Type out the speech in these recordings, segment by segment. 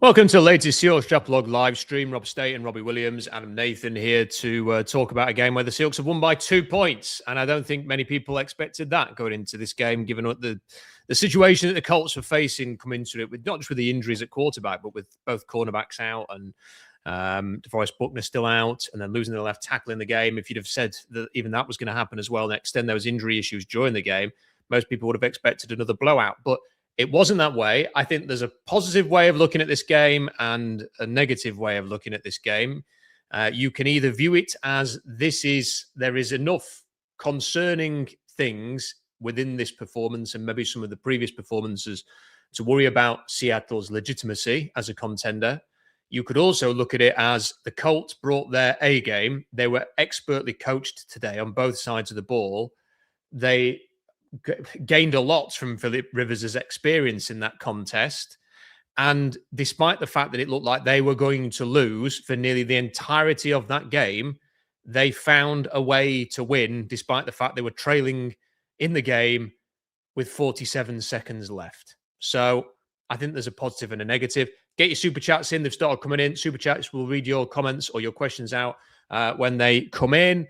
Welcome to the latest Seahawks Draft Log live stream. Rob State and Robbie Williams and Nathan here to talk about a game where the Seahawks have won by 2 points. And I don't think many people expected that going into this game, given the situation that the Colts were facing coming into it, with not just with the injuries at quarterback, but with both cornerbacks out and DeForest Buckner still out, and then losing the left tackle in the game. If you'd have said that even that was going to happen as well, and extend those injury issues during the game, most people would have expected another blowout. But it wasn't that way. I think there's a positive way of looking at this game and a negative way of looking at this game. You can either view it as there is enough concerning things within this performance and maybe some of the previous performances to worry about Seattle's legitimacy as a contender. You could also look at it as the Colts brought their A game. They were expertly coached today on both sides of the ball. They gained a lot from Philip Rivers' experience in that contest. And despite the fact that it looked like they were going to lose for nearly the entirety of that game, they found a way to win, despite the fact they were trailing in the game with 47 seconds left. So I think there's a positive and a negative. Get your super chats in. They've started coming in. Super chats will read your comments or your questions out when they come in.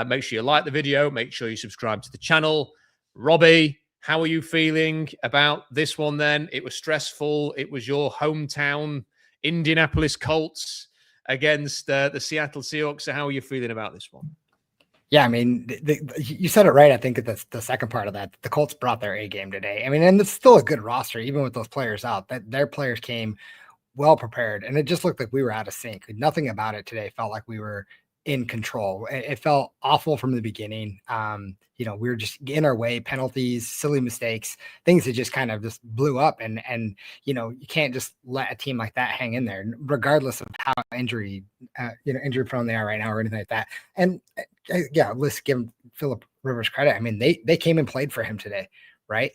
Make sure you like the video. Make sure you subscribe to the channel. Robbie, how are you feeling about this one then? It was stressful. It was your hometown Indianapolis Colts against the Seattle Seahawks. So how are you feeling about this one? Yeah, I mean, you said it right. I think that's the second part of that. The Colts brought their A game today. I mean, and it's still a good roster, even with those players out. That their players came well prepared, and it just looked like we were out of sync. Nothing about it today felt like we were in control. It felt awful from the beginning. We were just in our way, penalties, silly mistakes, things that just kind of just blew up. And you can't just let a team like that hang in there, regardless of how injury prone they are right now or anything like that. And let's give Philip Rivers credit. I mean, they came and played for him today, right?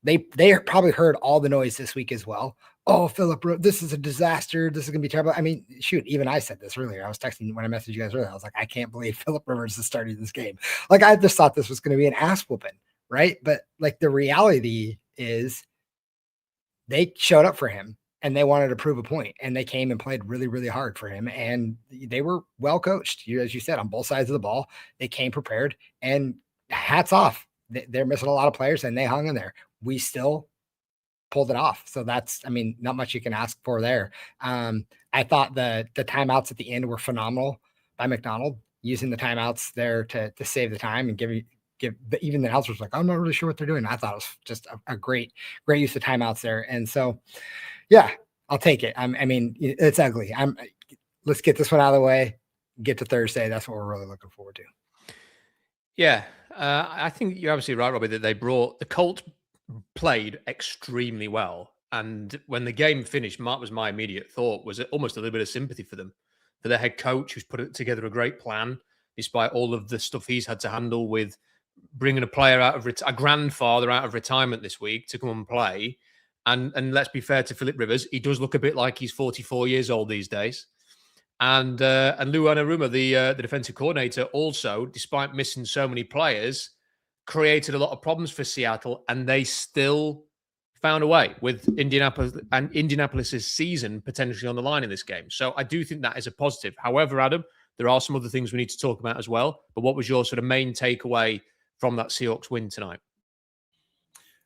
They probably heard all the noise this week as well. Oh, Philip, this is a disaster. This is going to be terrible. I mean, shoot, even I said this earlier. I was texting when I messaged you guys earlier. I was like, I can't believe Philip Rivers is starting this game. Like, I just thought this was going to be an ass whooping, right? But like the reality is they showed up for him and they wanted to prove a point, and they came and played really, really hard for him. And they were well coached, as you said, on both sides of the ball. They came prepared, and hats off. They're missing a lot of players, and they hung in there. We still pulled it off. So that's, I mean, not much you can ask for there. I thought the timeouts at the end were phenomenal by McDonald, using the timeouts there to save the time and give even the announcers like, I'm not really sure what they're doing. I thought it was just a great use of timeouts there. And so, yeah, I'll take it. I mean, it's ugly. Let's get this one out of the way, get to Thursday. That's what we're really looking forward to. Yeah. I think you're absolutely right, Robbie, that the Colts played extremely well. And when the game finished, my immediate thought was almost a little bit of sympathy for them, for their head coach, who's put together a great plan, despite all of the stuff he's had to handle with bringing a player a grandfather out of retirement this week to come and play. And let's be fair to Philip Rivers, he does look a bit like he's 44 years old these days. And Lou Anarumo, the defensive coordinator, also, despite missing so many players, created a lot of problems for Seattle, and they still found a way with Indianapolis's season potentially on the line in this game. So I do think that is a positive. However, Adam, there are some other things we need to talk about as well. But what was your sort of main takeaway from that Seahawks win tonight?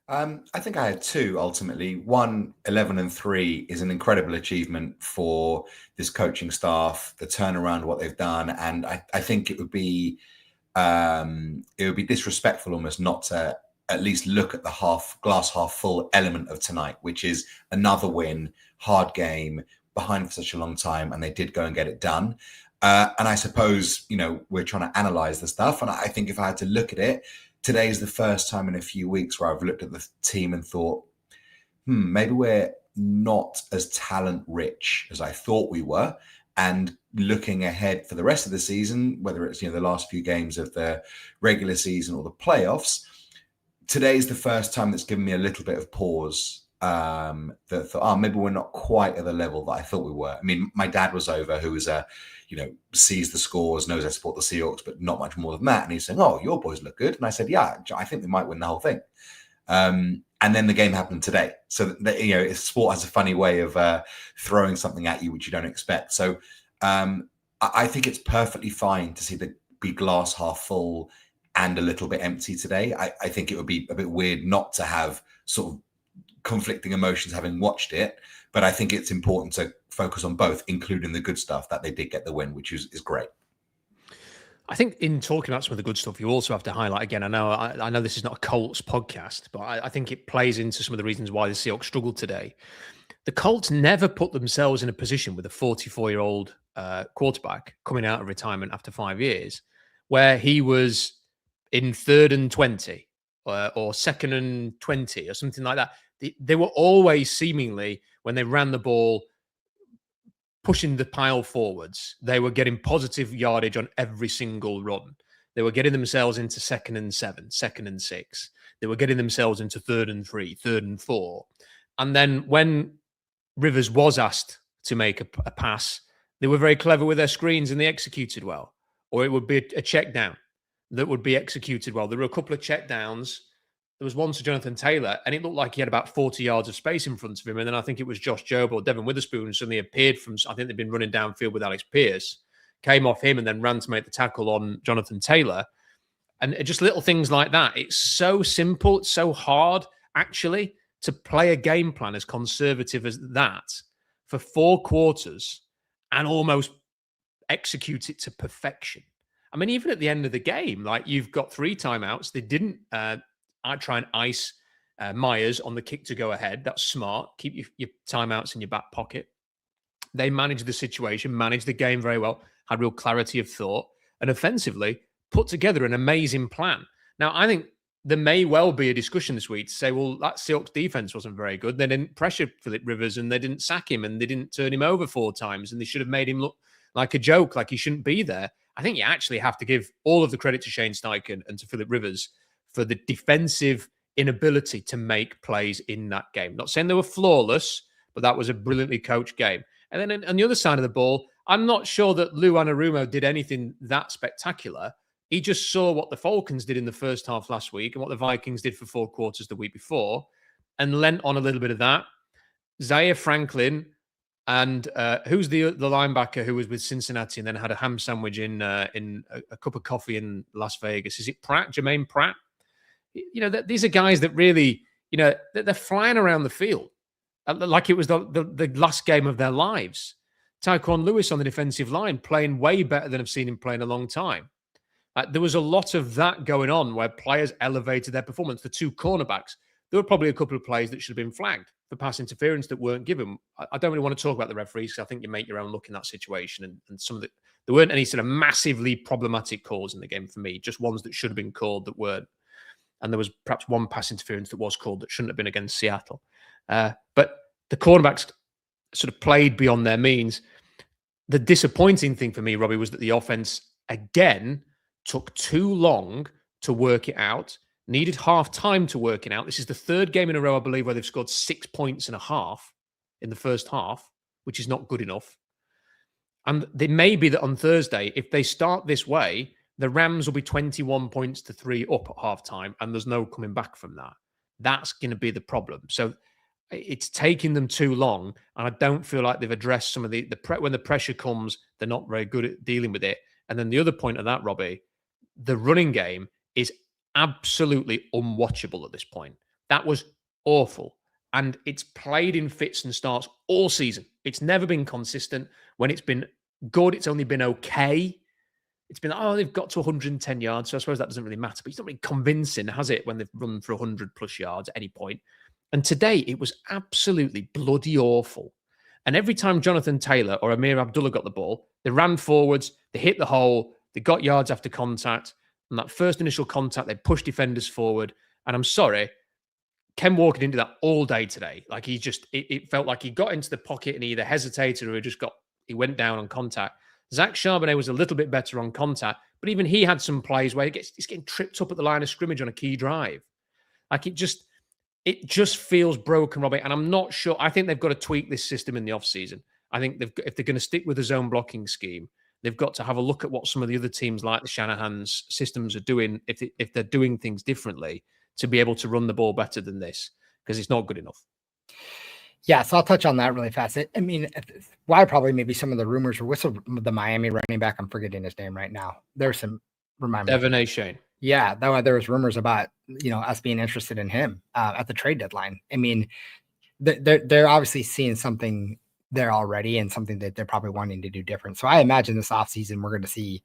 I think I had two ultimately. One, 11-3 is an incredible achievement for this coaching staff, the turnaround, what they've done. And I think it would be disrespectful almost not to at least look at the glass half full element of tonight, which is another win, hard game, behind for such a long time, and they did go and get it done. And I suppose, we're trying to analyze the stuff. And I think if I had to look at it, today is the first time in a few weeks where I've looked at the team and thought, maybe we're not as talent rich as I thought we were. And looking ahead for the rest of the season, whether it's the last few games of the regular season or the playoffs, today is the first time that's given me a little bit of pause. That thought, maybe we're not quite at the level that I thought we were. I mean, my dad was over, who was sees the scores, knows I support the Seahawks, but not much more than that. And he's saying, "Oh, your boys look good." And I said, "Yeah, I think they might win the whole thing." And And then the game happened today. So, sport has a funny way of throwing something at you which you don't expect. So I think it's perfectly fine to see the be glass half full and a little bit empty today. I think it would be a bit weird not to have sort of conflicting emotions having watched it. But I think it's important to focus on both, including the good stuff that they did get the win, which is great. I think in talking about some of the good stuff, you also have to highlight again. I know this is not a Colts podcast, but I think it plays into some of the reasons why the Seahawks struggled today. The Colts never put themselves in a position with a 44-year-old quarterback coming out of retirement after 5 years, where he was in 3rd and 20 or 2nd and 20 or something like that. They were always seemingly, when they ran the ball, pushing the pile forwards. They were getting positive yardage on every single run. They were getting themselves into 2nd and 7, 2nd and 6. They were getting themselves into 3rd and 3, 3rd and 4. And then when Rivers was asked to make a pass, they were very clever with their screens and they executed well. Or it would be a check down that would be executed well. There were a couple of check downs. There was one to Jonathan Taylor, and it looked like he had about 40 yards of space in front of him. And then I think it was Josh Jobe or Devin Witherspoon suddenly appeared from, I think they'd been running downfield with Alex Pierce, came off him and then ran to make the tackle on Jonathan Taylor. And just little things like that. It's so simple. It's so hard, actually, to play a game plan as conservative as that for 4 quarters and almost execute it to perfection. I mean, even at the end of the game, like you've got 3 timeouts. They didn't try and ice Myers on the kick to go ahead. That's smart. Keep your timeouts in your back pocket. They managed the situation, managed the game very well, had real clarity of thought, and offensively put together an amazing plan. Now, I think there may well be a discussion this week to say, well, that Seahawks defense wasn't very good. They didn't pressure Phillip Rivers and they didn't sack him and they didn't turn him over 4 times and they should have made him look like a joke, like he shouldn't be there. I think you actually have to give all of the credit to Shane Steichen and to Phillip Rivers for the defensive inability to make plays in that game. Not saying they were flawless, but that was a brilliantly coached game. And then on the other side of the ball, I'm not sure that Lou Anarumo did anything that spectacular. He just saw what the Falcons did in the first half last week and what the Vikings did for 4 quarters the week before and lent on a little bit of that. Zaire Franklin and who's the linebacker who was with Cincinnati and then had a ham sandwich in a cup of coffee in Las Vegas? Is it Pratt, Jermaine Pratt? These are guys that really, they're flying around the field like it was the last game of their lives. Tyquan Lewis on the defensive line playing way better than I've seen him play in a long time. There was a lot of that going on where players elevated their performance. The 2 cornerbacks, there were probably a couple of plays that should have been flagged for pass interference that weren't given. I don't really want to talk about the referees because I think you make your own look in that situation. And some of the, there weren't any sort of massively problematic calls in the game for me, just ones that should have been called that weren't. And there was perhaps one pass interference that was called that shouldn't have been against Seattle. But the cornerbacks sort of played beyond their means. The disappointing thing for me, Robbie, was that the offense, again, took too long to work it out, needed half time to work it out. This is the 3rd game in a row, I believe, where they've scored 6 points and a half in the first half, which is not good enough. And it may be that on Thursday, if they start this way, the Rams will be 21 points to 3 up at halftime, and there's no coming back from that. That's going to be the problem. So it's taking them too long, and I don't feel like they've addressed some of the when the pressure comes, they're not very good at dealing with it. And then the other point of that, Robbie, the running game is absolutely unwatchable at this point. That was awful. And it's played in fits and starts all season. It's never been consistent. When it's been good, it's only been okay. It's been, they've got to 110 yards. So I suppose that doesn't really matter. But it's not really convincing, has it, when they've run for 100 plus yards at any point? And today, it was absolutely bloody awful. And every time Jonathan Taylor or Amir Abdullah got the ball, they ran forwards, they hit the hole, they got yards after contact. And that first initial contact, they pushed defenders forward. And I'm sorry, Ken Walker didn't do that all day today. Like it felt like he got into the pocket and he either hesitated or he went down on contact. Zach Charbonnet was a little bit better on contact, but even he had some plays where he's getting tripped up at the line of scrimmage on a key drive. Like it just feels broken, Robbie. And I'm not sure. I think they've got to tweak this system in the offseason. I think if they're going to stick with the zone blocking scheme, they've got to have a look at what some of the other teams like the Shanahan's systems are doing if they're doing things differently to be able to run the ball better than this. because it's not good enough. Yeah, so I'll touch on that really fast. I mean, why probably maybe some of the rumors were with the Miami running back. I'm forgetting his name right now. There's some, remind me. Devon A. Shane. Yeah, there was rumors about, us being interested in him at the trade deadline. I mean, they're obviously seeing something there already and something that they're probably wanting to do different. So I imagine this offseason we're going to see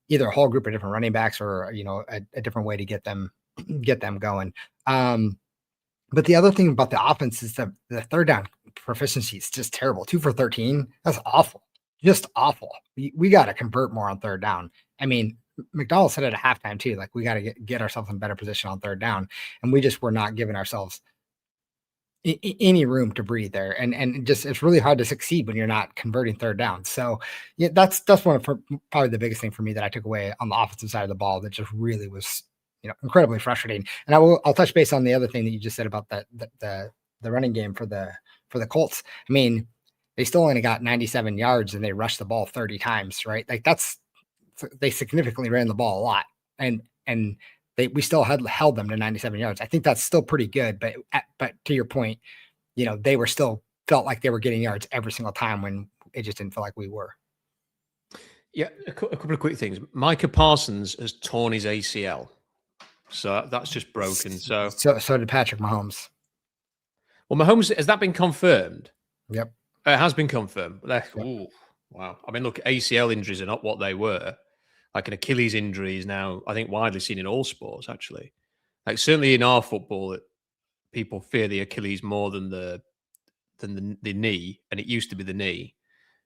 either a whole group of different running backs or, a different way to get them going. But the other thing about the offense is that the third down proficiency is just terrible. 2 for 13. That's awful. Just awful. We got to convert more on third down. I mean, McDonald said it at halftime too. Like, we got to get ourselves in better position on third down. And we just were not giving ourselves any room to breathe there. And just, it's really hard to succeed when you're not converting third down. So yeah, that's one of probably the biggest thing for me that I took away on the offensive side of the ball that just really was, incredibly frustrating. And I'll touch base on the other thing that you just said about the running game for the Colts. I mean, they still only got 97 yards and they rushed the ball 30 times, right? Like, they significantly ran the ball a lot, and we still held them to 97 yards. I think that's still pretty good, but to your point, they were still felt like they were getting yards every single time when it just didn't feel like we were. Yeah, a couple of quick things. Micah Parsons has torn his ACL. So that's just broken. So did Patrick Mahomes. Well, Mahomes, has that been confirmed? Yep. It has been confirmed. Yep. Ooh, wow. I mean, look, ACL injuries are not what they were. Like, an Achilles injury is now, I think, widely seen in all sports, actually. Like, certainly in our football, people fear the Achilles more than the knee, and it used to be the knee.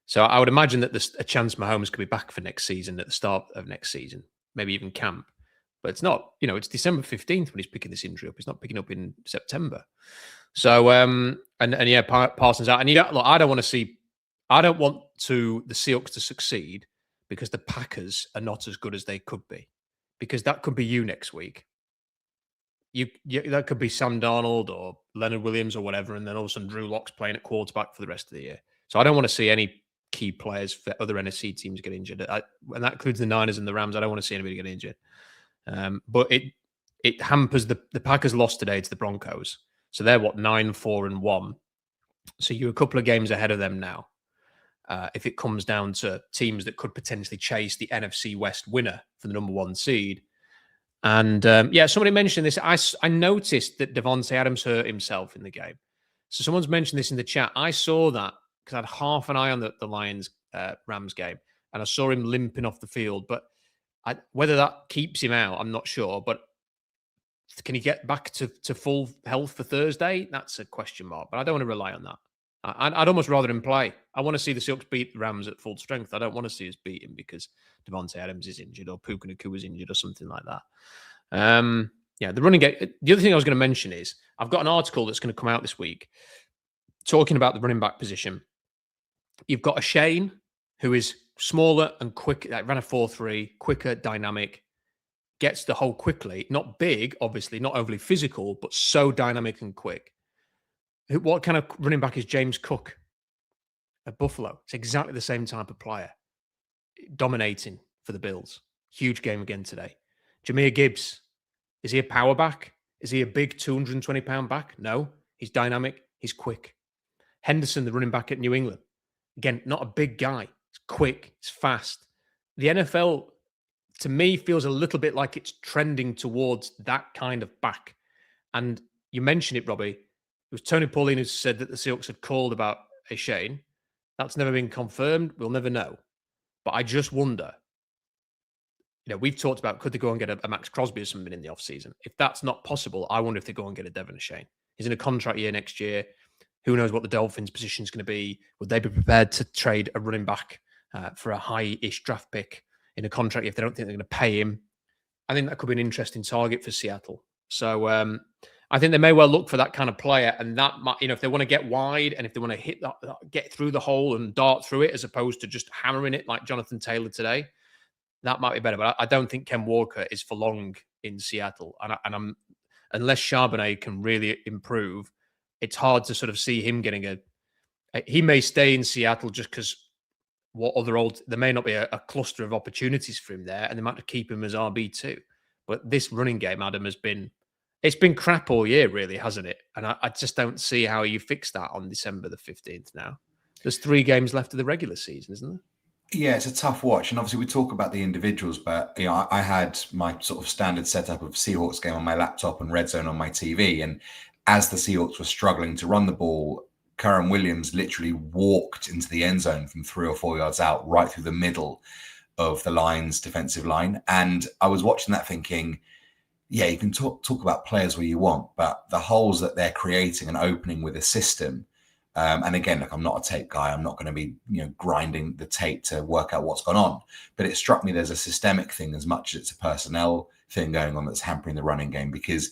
So I would imagine that there's a chance Mahomes could be back for next season, at the start of next season, maybe even camp. But it's not, it's December 15th when he's picking this injury up. He's not picking up in September. So, and yeah, Parsons out. And look, I don't want the Seahawks to succeed because the Packers are not as good as they could be. Because that could be you next week. That could be Sam Darnold or Leonard Williams or whatever, and then all of a sudden Drew Lock's playing at quarterback for the rest of the year. So I don't want to see any key players for other NFC teams get injured. And that includes the Niners and the Rams. I don't want to see anybody get injured. But it hampers the Packers lost today to the Broncos. So they're 9-4-1. So you're a couple of games ahead of them now. If it comes down to teams that could potentially chase the NFC West winner for the number 1 seed. And somebody mentioned this. I noticed that Devontae Adams hurt himself in the game. So someone's mentioned this in the chat. I saw that because I had half an eye on the Lions Rams game, and I saw him limping off the field. But whether that keeps him out, I'm not sure. But can he get back to full health for Thursday? That's a question mark. But I don't want to rely on that. I'd almost rather him play. I want to see the Seahawks beat the Rams at full strength. I don't want to see us beat him because Devontae Adams is injured or Puka Nacua is injured or something like that. The running game. The other thing I was going to mention is I've got an article that's going to come out this week talking about the running back position. You've got a Shane who is smaller and quick, like ran a 4.3, quicker, dynamic, gets the hole quickly. Not big, obviously, not overly physical, but so dynamic and quick. What kind of running back is James Cook at Buffalo? It's exactly the same type of player. Dominating for the Bills. Huge game again today. Jahmyr Gibbs, is he a power back? Is he a big 220-pound back? No. He's dynamic. He's quick. Henderson, the running back at New England. Again, not a big guy. He's quick. He's fast. The NFL, to me, feels a little bit like it's trending towards that kind of back. And you mentioned it, Robbie. It was Tony Pauline who said that the Seahawks had called about a Shane. That's never been confirmed. We'll never know. But I just wonder, we've talked about could they go and get a Max Crosby or something in the offseason? If that's not possible, I wonder if they go and get a Devon Shane. He's in a contract year next year. Who knows what the Dolphins' position is going to be? Would they be prepared to trade a running back for a high-ish draft pick in a contract if they don't think they're going to pay him? I think that could be an interesting target for Seattle. So I think they may well look for that kind of player, and that might, if they want to get wide and if they want to hit that, get through the hole and dart through it, as opposed to just hammering it like Jonathan Taylor today, that might be better. But I don't think Ken Walker is for long in Seattle, and unless Charbonnet can really improve, it's hard to sort of see him getting he may stay in Seattle just because there may not be a cluster of opportunities for him there, and they might keep him as RB2. But this running game, Adam, has been It's been crap all year, really, hasn't it? And I just don't see how you fix that on December the 15th now. There's 3 games left of the regular season, isn't there? Yeah, it's a tough watch. And obviously we talk about the individuals, but I had my sort of standard setup of Seahawks game on my laptop and Red Zone on my TV. And as the Seahawks were struggling to run the ball, Karen Williams literally walked into the end zone from 3 or 4 yards out, right through the middle of the Lions' defensive line. And I was watching that thinking, yeah, you can talk about players where you want, but the holes that they're creating and opening with a system. And again, I'm not a tape guy. I'm not going to be, grinding the tape to work out what's gone on. But it struck me there's a systemic thing as much as it's a personnel thing going on that's hampering the running game, because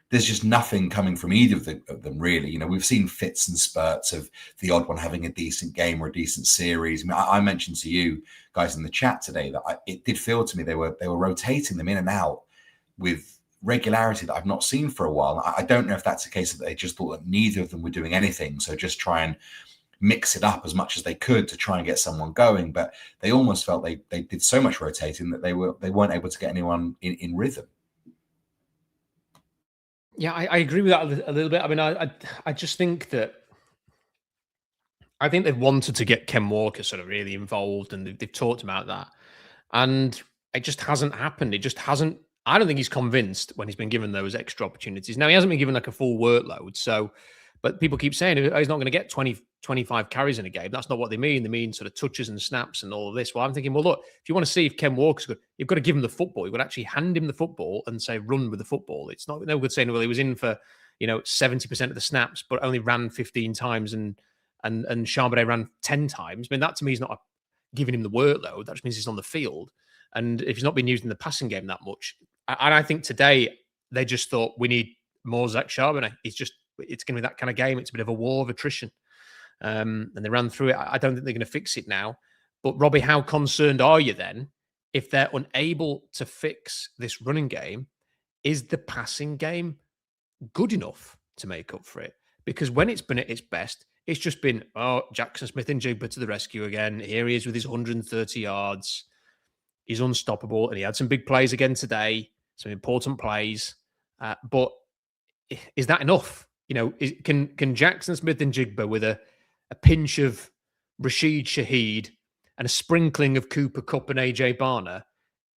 there's just nothing coming from either of them, really. We've seen fits and spurts of the odd one having a decent game or a decent series. I mean, I mentioned to you guys in the chat today that it did feel to me they were rotating them in and out with regularity that I've not seen for a while. I don't know if that's a case that they just thought that neither of them were doing anything, so just try and mix it up as much as they could to try and get someone going. But they almost felt they did so much rotating that they weren't able to get anyone in rhythm. Yeah, I agree with that a little bit. I mean, I just think that I think they've wanted to get Ken Walker sort of really involved, and they've talked about that, and it just hasn't happened. It just hasn't. I don't think he's convinced when he's been given those extra opportunities. Now, he hasn't been given like a full workload. So, but people keep saying he's not going to get 20, 25 carries in a game. That's not what they mean. They mean sort of touches and snaps and all of this. Well, I'm thinking, well, look, if you want to see if Ken Walker's good, you've got to give him the football. You've got to actually hand him the football and say, run with the football. It's not no good saying, well, he was in for, 70% of the snaps, but only ran 15 times and Charbonnet ran 10 times. I mean, that to me is not giving him the workload. That just means he's on the field. And if he's not been used in the passing game that much, and I think today they just thought we need more Zach Charbonnet. It's going to be that kind of game. It's a bit of a war of attrition. And they ran through it. I don't think they're going to fix it now. But Robbie, how concerned are you then if they're unable to fix this running game? Is the passing game good enough to make up for it? Because when it's been at its best, it's just been, Jackson Smith-Njigba to the rescue again. Here he is with his 130 yards. He's unstoppable, and he had some big plays again today, some important plays. But is that enough? Can Jackson Smith-Njigba with a pinch of Rashid Shaheed and a sprinkling of Cooper Kupp and AJ Barner,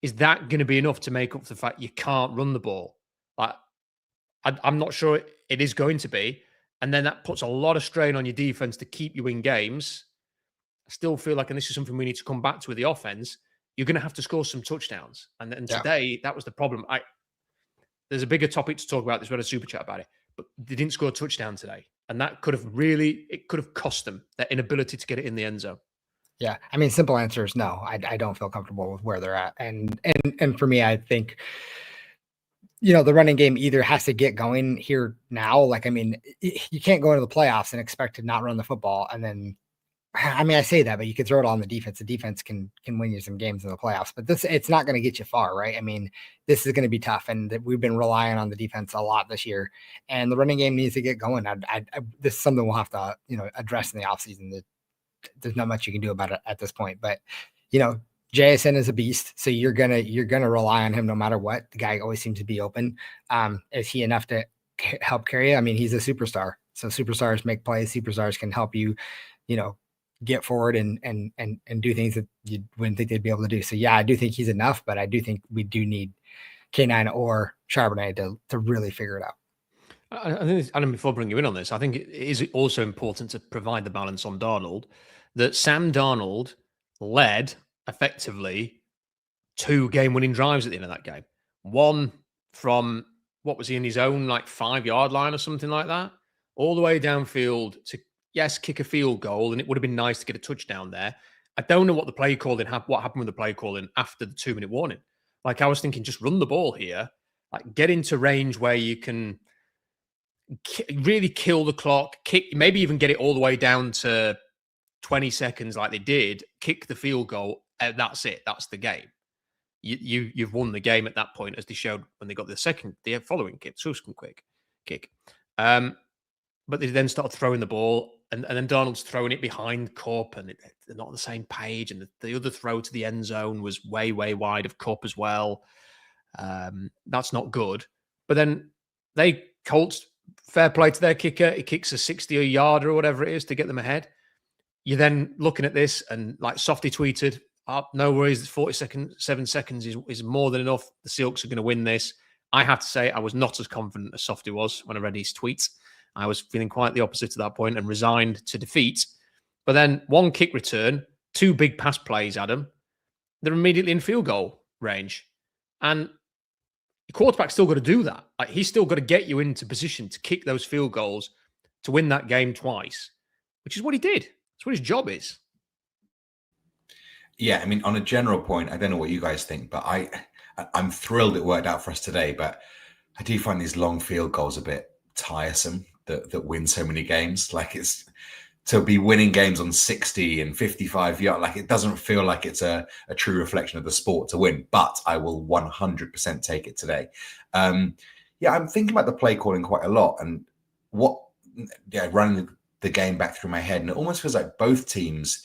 is that going to be enough to make up for the fact you can't run the ball? I'm not sure it is going to be. And then that puts a lot of strain on your defense to keep you in games. I still feel like, and this is something we need to come back to with the offense, you're going to have to score some touchdowns. And today, that was the problem. There's a bigger topic to talk about this. We had a super chat about it. But they didn't score a touchdown today. And that could have cost them their inability to get it in the end zone. Yeah. I mean, simple answer is no. I don't feel comfortable with where they're at. And for me, I think, the running game either has to get going here now. You can't go into the playoffs and expect to not run the football. And then, I say that, but you could throw it on the defense. The defense can win you some games in the playoffs, but it's not going to get you far, right? I mean, this is going to be tough, and we've been relying on the defense a lot this year, and the running game needs to get going. This is something we'll have to, address in the offseason. There's not much you can do about it at this point, but JSN is a beast, so you're gonna rely on him no matter what. The guy always seems to be open. Is he enough to help carry you? I mean, he's a superstar, so superstars make plays. Superstars can help you, get forward and do things that you wouldn't think they'd be able to do. So yeah, I do think he's enough, but I do think we do need K9 or Charbonnet to really figure it out. I think, Adam, before bringing you in on this, I think it is also important to provide the balance on Darnold, that Sam Darnold led effectively 2 game-winning drives at the end of that game. One from, what was he, in his own 5-yard line or something like that, all the way downfield to, yes, kick a field goal, and it would have been nice to get a touchdown there. I don't know what the play calling, what happened with the play calling after the 2-minute warning. I was thinking, just run the ball here, get into range where you can really kill the clock, maybe even get it all the way down to 20 seconds like they did, kick the field goal, and that's it. That's the game. You've won the game at that point, as they showed when they got the following kick, subsequent quick kick. But they then started throwing the ball, and then Darnold's throwing it behind Kupp, and they're not on the same page. And the other throw to the end zone was way, way wide of Kupp as well. That's not good. But then Colts, fair play to their kicker. He kicks a 60-yarder or whatever it is to get them ahead. You're then looking at this and like Softy tweeted, no worries, 7 seconds is more than enough. The Seahawks are going to win this. I have to say, I was not as confident as Softy was when I read his tweets. I was feeling quite the opposite at that point and resigned to defeat. But then one kick return, 2 big pass plays, Adam, they're immediately in field goal range. And the quarterback's still got to do that. Like, he's still got to get you into position to kick those field goals to win that game twice, which is what he did. That's what his job is. Yeah, I mean, on a general point, I don't know what you guys think, but I'm thrilled it worked out for us today. But I do find these long field goals a bit tiresome that win so many games. Like, it's to be winning games on 60 and 55 yards. Like, it doesn't feel like it's a true reflection of the sport to win. But I will 100% take it today. Yeah, I'm thinking about the play calling quite a lot and running the game back through my head, and it almost feels like both teams,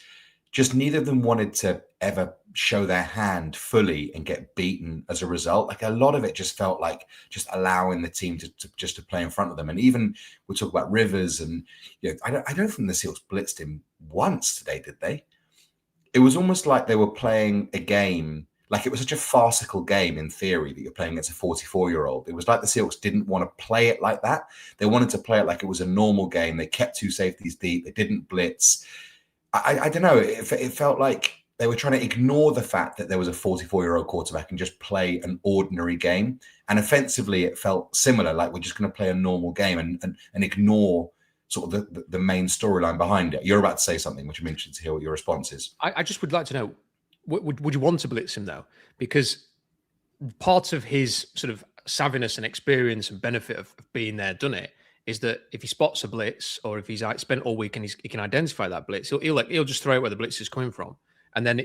just neither of them wanted to ever show their hand fully and get beaten as a result. Like, a lot of it just felt like just allowing the team to play in front of them. And even we talk about Rivers, and I don't think the Seahawks blitzed him once today, did they? It was almost like they were playing a game, like it was such a farcical game in theory that you're playing against a 44-year-old. It was like the Seahawks didn't want to play it like that. They wanted to play it like it was a normal game. They kept 2 safeties deep. They didn't blitz. I don't know. It felt like they were trying to ignore the fact that there was a 44-year-old quarterback and just play an ordinary game. And offensively, it felt similar, like we're just going to play a normal game and ignore sort of the main storyline behind it. You're about to say something, which I'm interested to hear what your response is. I just would like to know, would you want to blitz him, though? Because part of his sort of savviness and experience and benefit of being there, done it, is that if he spots a blitz or if he's spent all week and he can identify that blitz, he'll just throw it where the blitz is coming from. And then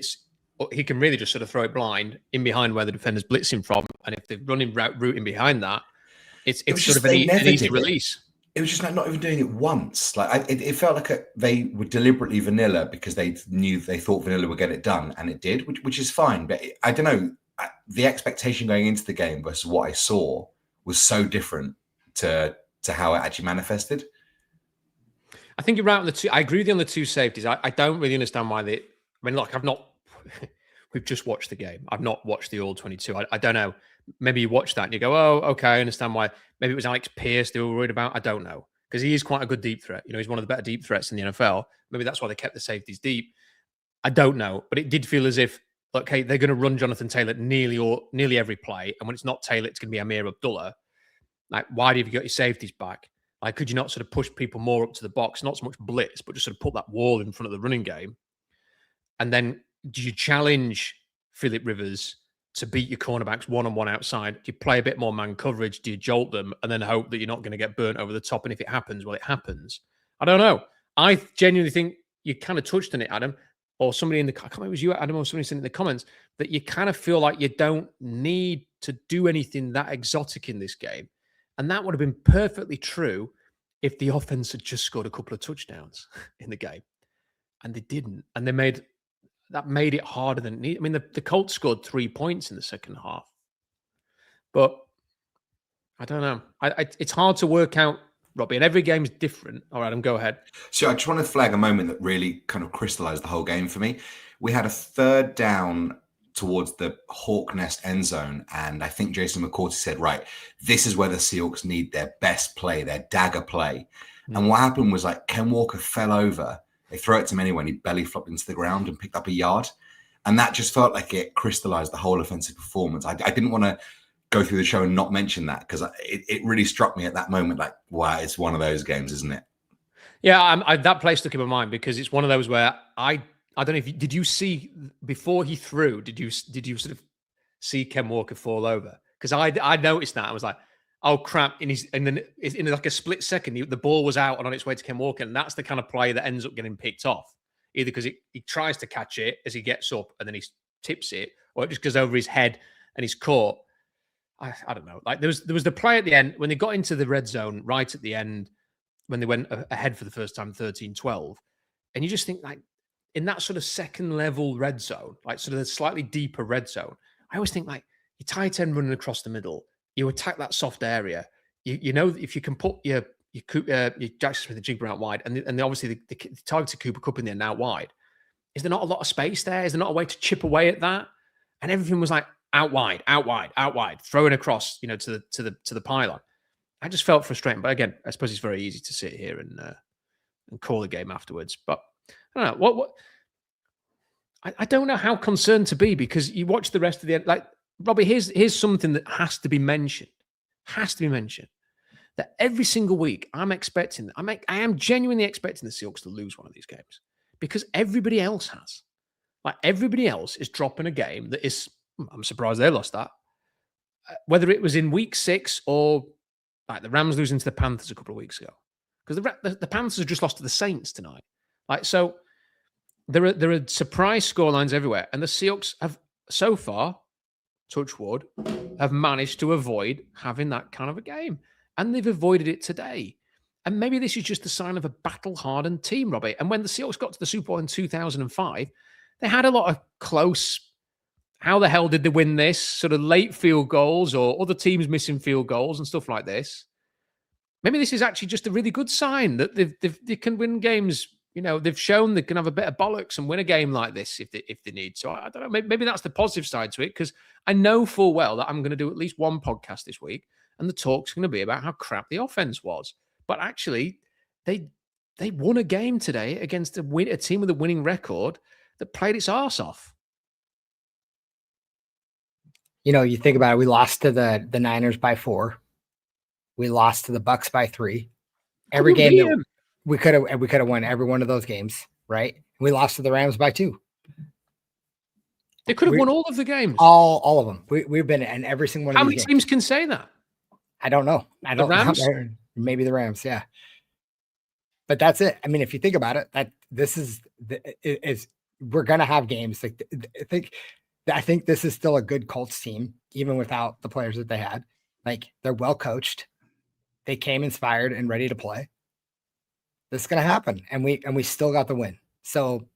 he can really just sort of throw it blind in behind where the defender's blitzing from. And if they're running route in behind that, it's sort of an easy release. It was just like not even doing it once. Like it felt like they were deliberately vanilla because they thought vanilla would get it done, and it did, which is fine. But I don't know, the expectation going into the game versus what I saw was so different to how it actually manifested. I think you're right on the 2. I agree with you on the 2 safeties. I don't really understand why they. I mean, look, we've just watched the game. I've not watched the all 22. I don't know. Maybe you watch that and you go, oh, okay, I understand why. Maybe it was Alex Pierce they were worried about. I don't know. Because he is quite a good deep threat. He's one of the better deep threats in the NFL. Maybe that's why they kept the safeties deep. I don't know. But it did feel as if, okay, they're going to run Jonathan Taylor nearly every play. And when it's not Taylor, it's going to be Amir Abdullah. Like, why have you got your safeties back? Like, could you not sort of push people more up to the box? Not so much blitz, but just sort of put that wall in front of the running game. And then do you challenge Phillip Rivers to beat your cornerbacks one-on-one outside? Do you play a bit more man coverage? Do you jolt them and then hope that you're not going to get burnt over the top? And if it happens, well, it happens. I don't know. I genuinely think you kind of touched on it, Adam, or somebody I can't remember if it was you, Adam, or somebody said in the comments, that you kind of feel like you don't need to do anything that exotic in this game. And that would have been perfectly true if the offense had just scored a couple of touchdowns in the game. And they didn't. And that made it harder than it needed. I mean, the Colts scored 3 points in the second half. But I don't know. It's hard to work out, Robbie, and every game is different. All right, Adam, go ahead. So I just want to flag a moment that really kind of crystallized the whole game for me. We had a 3rd down towards the Hawk Nest end zone, and I think Jason McCourty said, right, this is where the Seahawks need their best play, their dagger play. And what happened was, like, Ken Walker fell over. They throw it to him anyway, and he belly flopped into the ground and picked up a yard. And that just felt like it crystallized the whole offensive performance. I didn't want to go through the show and not mention that, because it really struck me at that moment, like, wow, it's one of those games, isn't it? Yeah, that play stuck in my mind because it's one of those where I don't know if did you see before he threw? Did you sort of see Ken Walker fall over? Because I noticed that. I was like, oh crap! And then in like a split second, the ball was out and on its way to Ken Walker, and that's the kind of play that ends up getting picked off. Either because he tries to catch it as he gets up and then he tips it, or it just goes over his head and he's caught. I don't know. Like there was the play at the end when they got into the red zone right at the end when they went ahead for the first time, 13-12, and you just think, like, in that sort of second level red zone, like sort of the slightly deeper red zone, I always think, like, you tight end running across the middle, you attack that soft area, you know, if you can put your Jackson Smith and Jigba out wide, and obviously the targeted Cooper Kupp in there now wide, is there not a lot of space there? Is there not a way to chip away at that? And everything was like out wide, throwing across, you know, to the pylon. I just felt frustrating. But again, I suppose it's very easy to sit here and call the game afterwards. But I don't know what I don't know how concerned to be, because you watch the rest of the, like, Robbie, here's something that has to be mentioned. That every single week I am genuinely expecting the Seahawks to lose one of these games, because everybody else has. Like, everybody else is dropping a game that is, I'm surprised they lost that. Whether it was in week 6 or like the Rams losing to the Panthers a couple of weeks ago. Because the Panthers have just lost to the Saints tonight. Like, so there are surprise scorelines everywhere. And the Seahawks have so far, touch wood, have managed to avoid having that kind of a game. And they've avoided it today. And maybe this is just a sign of a battle-hardened team, Robbie. And when the Seahawks got to the Super Bowl in 2005, they had a lot of close, how the hell did they win this, sort of late field goals or other teams missing field goals and stuff like this. Maybe this is actually just a really good sign that they can win games. You know, they've shown they can have a bit of bollocks and win a game like this if they need. So I don't know, maybe that's the positive side to it, because I know full well that I'm going to do at least one podcast this week, and the talk's going to be about how crap the offense was. But actually, they won a game today against a team with a winning record that played its arse off. You know, you think about it, we lost to the Niners by 4. We lost to the Bucks by 3. Every game that we could have won every one of those games, right? We lost to the Rams by 2. They could have won all of the games. All of them. We've been in every single one of these games. How many teams can say that? I don't know. The Rams? Maybe the Rams, yeah. But that's it. I mean, if you think about it, that this is we're gonna have games. Like, I think this is still a good Colts team, even without the players that they had. Like, they're well coached. They came inspired and ready to play. This is gonna happen, and we still got the win. So,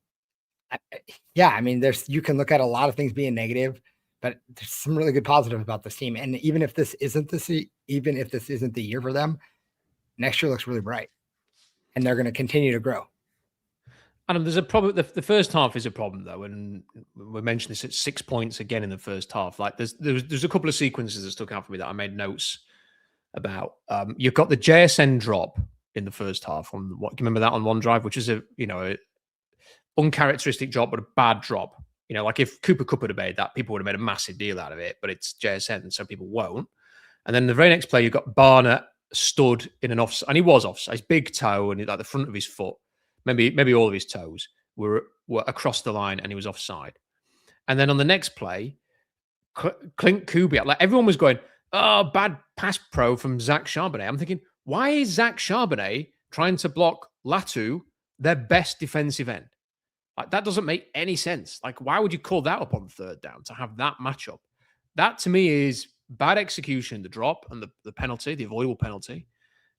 yeah, I mean, you can look at a lot of things being negative, but there's some really good positives about this team. And even if this isn't the year for them, next year looks really bright, and they're going to continue to grow. Adam, there's a problem. The first half is a problem, though, and we mentioned this at 6 points again in the first half. Like, there's a couple of sequences that stuck out for me that I made notes about. You've got the JSN drop in the first half on what, you remember that on one drive, which is a uncharacteristic drop, but a bad drop. You know, like if Cooper Kupp had made that, people would have made a massive deal out of it, but it's JSN, so people won't. And then the very next play, you've got Barnett stood in an offside, and he was offside. His big toe and like the front of his foot, maybe all of his toes were across the line, and he was offside. And then on the next play, Clint Kubiak, like everyone was going, oh, bad pass pro from Zach Charbonnet. I'm thinking, why is Zach Charbonnet trying to block Latu, their best defensive end? Like, that doesn't make any sense. Like, why would you call that up on third down to have that matchup? That to me is bad execution, the drop and the penalty, the avoidable penalty.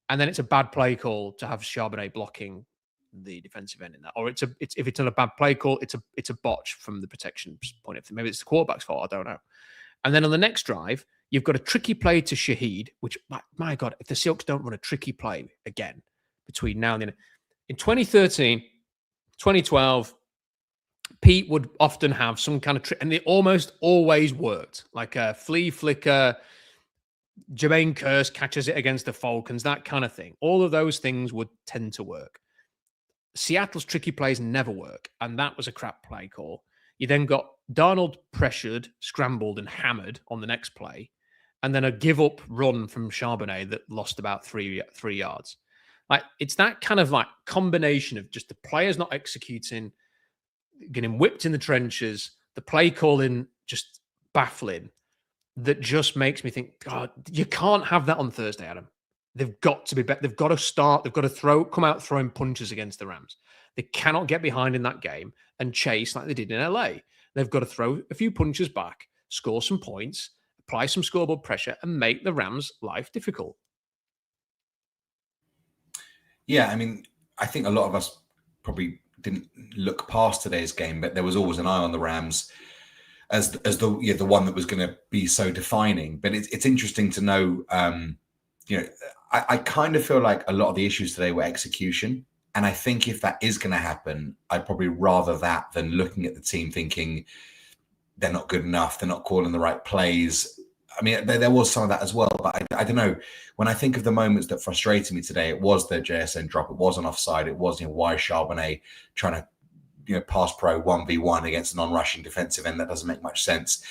And then it's a bad play call to have Charbonnet blocking the defensive end in that. Or if it's not a bad play call, it's a botch from the protection point of view. Maybe it's the quarterback's fault, I don't know. And then on the next drive, you've got a tricky play to Shaheed, which, my God, if the Seahawks don't run a tricky play again between now and then. In 2013, 2012, Pete would often have some kind of trick, and it almost always worked. Like a flea flicker, Jermaine Kearse catches it against the Falcons, that kind of thing. All of those things would tend to work. Seattle's tricky plays never work, and that was a crap play call. You then got Darnold pressured, scrambled, and hammered on the next play, and then a give-up run from Charbonnet that lost about three yards. Like, it's that kind of like combination of just the players not executing, getting whipped in the trenches, the play calling just baffling, that just makes me think, God, you can't have that on Thursday, Adam. They've got to be better. They've got to start. They've got to come out throwing punches against the Rams. They cannot get behind in that game and chase like they did in LA. They've got to throw a few punches back, score some points, apply some scoreboard pressure, and make the Rams' life difficult. Yeah, I mean, I think a lot of us probably didn't look past today's game, but there was always an eye on the Rams as the one that was going to be so defining. But it's interesting to know I kind of feel like a lot of the issues today were execution. And I think if that is going to happen, I'd probably rather that than looking at the team thinking they're not good enough, they're not calling the right plays. I mean, there was some of that as well, but I don't know. When I think of the moments that frustrated me today, it was the JSN drop, it was an offside, it was why Charbonnet trying to pass pro 1v1 against a non-rushing defensive end. That doesn't make much sense.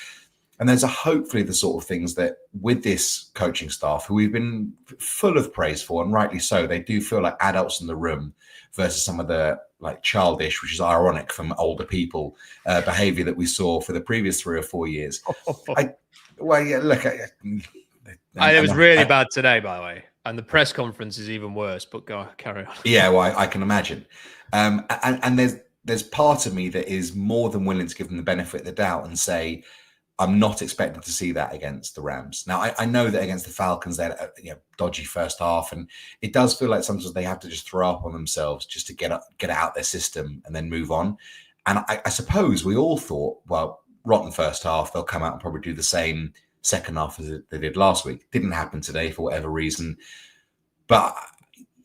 And there's hopefully the sort of things that with this coaching staff, who we've been full of praise for, and rightly so, they do feel like adults in the room versus some of the like childish, which is ironic from older people, behavior that we saw for the previous 3 or 4 years. It was really bad today, by the way. And the press conference is even worse, but carry on. Yeah, well, I can imagine. And there's part of me that is more than willing to give them the benefit of the doubt and say, I'm not expecting to see that against the Rams. Now, I know that against the Falcons, they had dodgy first half, and it does feel like sometimes they have to just throw up on themselves just to get it out their system and then move on. And I suppose we all thought, well, rotten first half, they'll come out and probably do the same second half as they did last week. Didn't happen today for whatever reason. But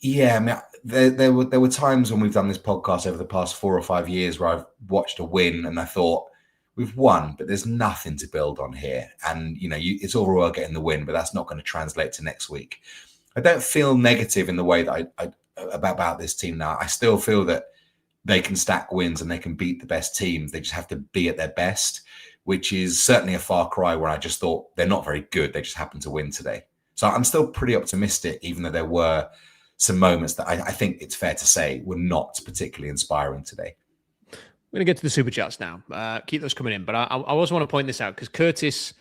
yeah, I mean, there were times when we've done this podcast over the past 4 or 5 years where I've watched a win and I thought, we've won, but there's nothing to build on here. And, it's all well getting the win, but that's not going to translate to next week. I don't feel negative in the way that I about this team now. I still feel that they can stack wins and they can beat the best teams. They just have to be at their best, which is certainly a far cry where I just thought they're not very good. They just happened to win today. So I'm still pretty optimistic, even though there were some moments that I think it's fair to say were not particularly inspiring today. We're going to get to the super chats now. Keep those coming in. But I also want to point this out because Curtis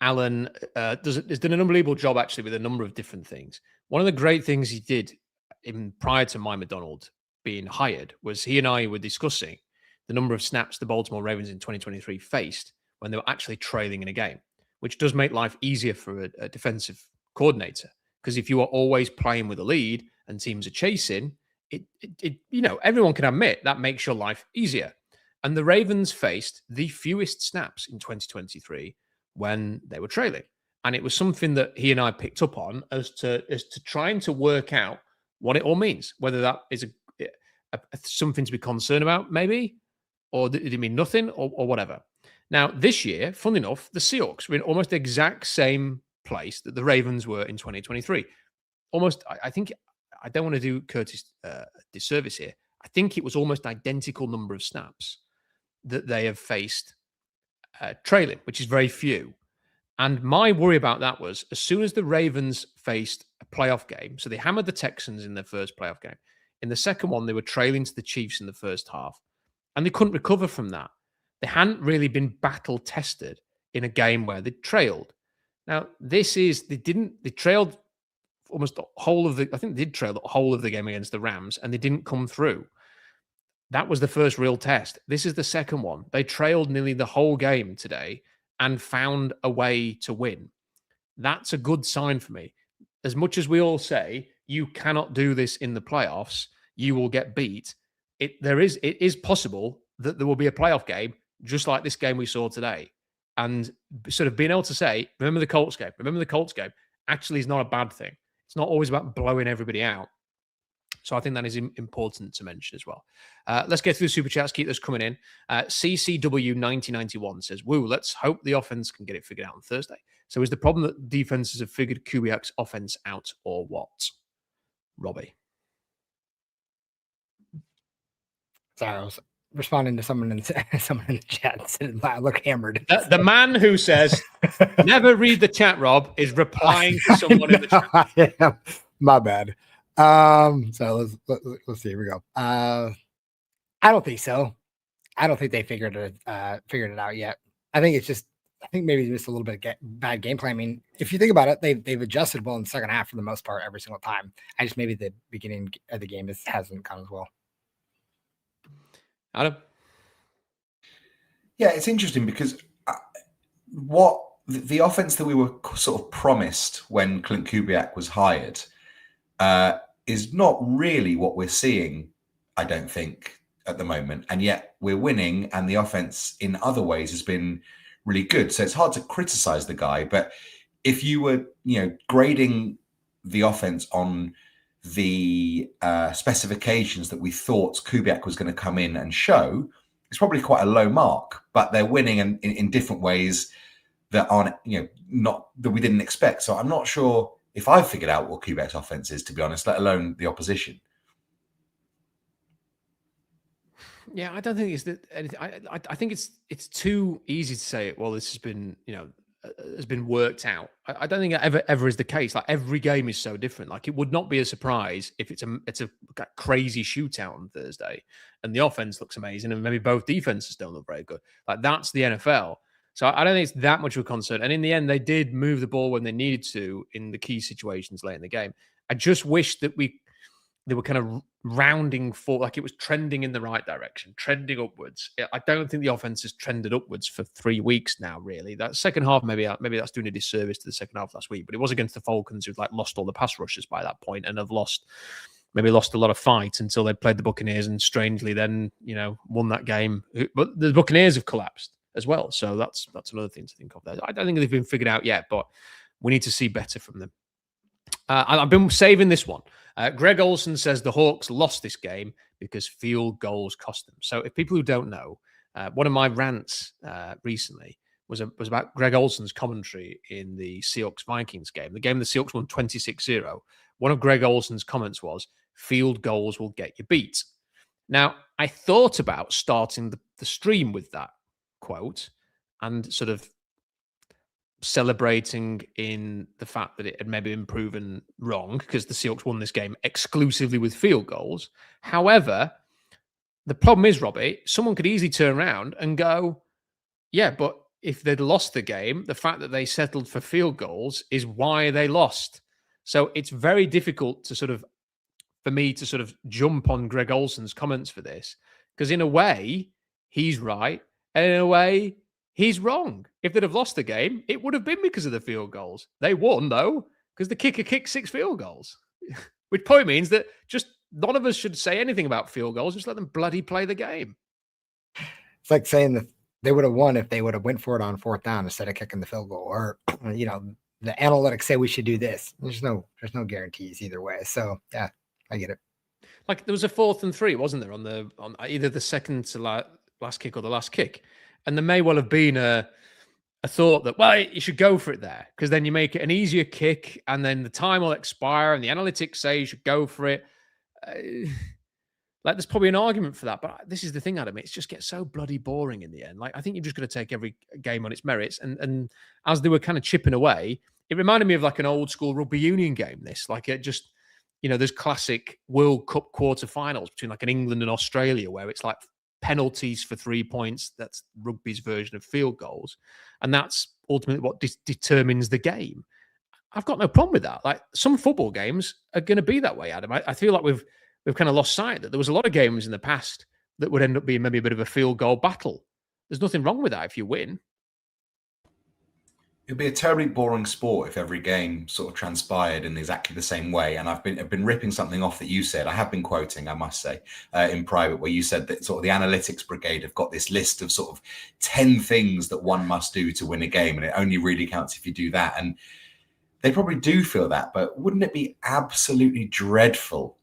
Allen has done an unbelievable job actually with a number of different things. One of the great things he did even prior to Mike Macdonald being hired was he and I were discussing the number of snaps the Baltimore Ravens in 2023 faced when they were actually trailing in a game, which does make life easier for a defensive coordinator. Because if you are always playing with a lead and teams are chasing, everyone can admit that makes your life easier. And the Ravens faced the fewest snaps in 2023 when they were trailing. And it was something that he and I picked up on as to trying to work out what it all means, whether that is something to be concerned about, maybe, or did it mean nothing or whatever. Now, this year, fun enough, the Seahawks were in almost the exact same place that the Ravens were in 2023. Almost, I think, I don't want to do Curtis disservice here. I think it was almost identical number of snaps that they have faced trailing, which is very few. And my worry about that was as soon as the Ravens faced a playoff game, so they hammered the Texans in their first playoff game. In the second one, they were trailing to the Chiefs in the first half, and they couldn't recover from that. They hadn't really been battle tested in a game where they trailed. Now, they trailed almost the whole of I think they did trail the whole of the game against the Rams, and they didn't come through. That was the first real test. This is the second one. They trailed nearly the whole game today and found a way to win. That's a good sign for me. As much as we all say, you cannot do this in the playoffs, you will get beat. It is possible that there will be a playoff game just like this game we saw today. And sort of being able to say, remember the Colts game, actually is not a bad thing. It's not always about blowing everybody out. So I think that is important to mention as well. Let's get through the super chats. Keep those coming in. CCW9091 says, woo, let's hope the offense can get it figured out on Thursday. So is the problem that defenses have figured Kubiak's offense out or what? Robbie. Sorry, I was responding to someone in the chat and said, I look hammered. The man who says, never read the chat, Rob, is replying to someone in the chat. My bad. So let's see. Here we go. I don't think so. I don't think they figured it out yet. I think maybe just a little bit of bad game plan. I mean, if you think about it, they've adjusted well in the second half for the most part every single time. Maybe the beginning of the game hasn't gone as well. Adam? Yeah, it's interesting because what the offense that we were sort of promised when Clint Kubiak was hired is not really what we're seeing, I don't think, at the moment. And yet we're winning, and the offense in other ways has been really good. So it's hard to criticize the guy. But if you were, grading the offense on the specifications that we thought Kubiak was going to come in and show, it's probably quite a low mark, but they're winning in different ways that aren't, not that we didn't expect. So I'm not sure if I've figured out what Kubiak's offense is, to be honest, let alone the opposition. Yeah, I don't think it's that. I think it's too easy to say, well, this has been, has been worked out. I don't think that ever is the case. Like, every game is so different. Like, it would not be a surprise if it's a crazy shootout on Thursday and the offense looks amazing and maybe both defenses don't look very good. Like, that's the NFL. So I don't think it's that much of a concern. And in the end, they did move the ball when they needed to in the key situations late in the game. I just wish that they were kind of rounding for, like, it was trending in the right direction, trending upwards. I don't think the offense has trended upwards for 3 weeks now, really. That second half, maybe that's doing a disservice to the second half last week, but it was against the Falcons, who'd lost all the pass rushers by that point and have lost a lot of fight until they played the Buccaneers and strangely then, won that game. But the Buccaneers have collapsed as well. So that's another thing to think of there. I don't think they've been figured out yet, but we need to see better from them. I've been saving this one. Greg Olson says the Hawks lost this game because field goals cost them. So if people who don't know, one of my rants recently was about Greg Olson's commentary in the Seahawks-Vikings game. The game the Seahawks won 26-0. One of Greg Olson's comments was, field goals will get you beat. Now, I thought about starting the stream with that quote and sort of celebrating in the fact that it had maybe been proven wrong because the Seahawks won this game exclusively with field goals. However, the problem is, Robbie, someone could easily turn around and go, yeah, but if they'd lost the game, the fact that they settled for field goals is why they lost. So it's very difficult for me to jump on Greg Olson's comments for this, because in a way, he's right, and in a way, he's wrong. If they'd have lost the game, it would have been because of the field goals. They won, though, because the kicker kicked 6 field goals, which probably means that just none of us should say anything about field goals. Just let them bloody play the game. It's like saying that they would have won if they would have went for it on 4th down instead of kicking the field goal, or, the analytics say we should do this. There's no guarantees either way. So yeah, I get it. Like, there was a 4th and 3, wasn't there, on either the second to last kick or the last kick? And there may well have been a thought that, well, you should go for it there because then you make it an easier kick and then the time will expire and the analytics say you should go for it. There's probably an argument for that. But this is the thing, Adam. It just gets so bloody boring in the end. Like, I think you've just got to take every game on its merits. And as they were kind of chipping away, it reminded me of like an old school rugby union game. This, like, it just, there's classic World Cup quarterfinals between like an England and Australia where it's like penalties for 3 points. That's rugby's version of field goals. And that's ultimately what determines the game. I've got no problem with that. Like, some football games are going to be that way, Adam. I feel like we've kind of lost sight that there was a lot of games in the past that would end up being maybe a bit of a field goal battle. There's nothing wrong with that if you win. It'd be a terribly boring sport if every game sort of transpired in exactly the same way. And I've been ripping something off that you said. I have been quoting, I must say, in private, where you said that sort of the analytics brigade have got this list of sort of 10 things that one must do to win a game, and it only really counts if you do that. And they probably do feel that, but wouldn't it be absolutely dreadful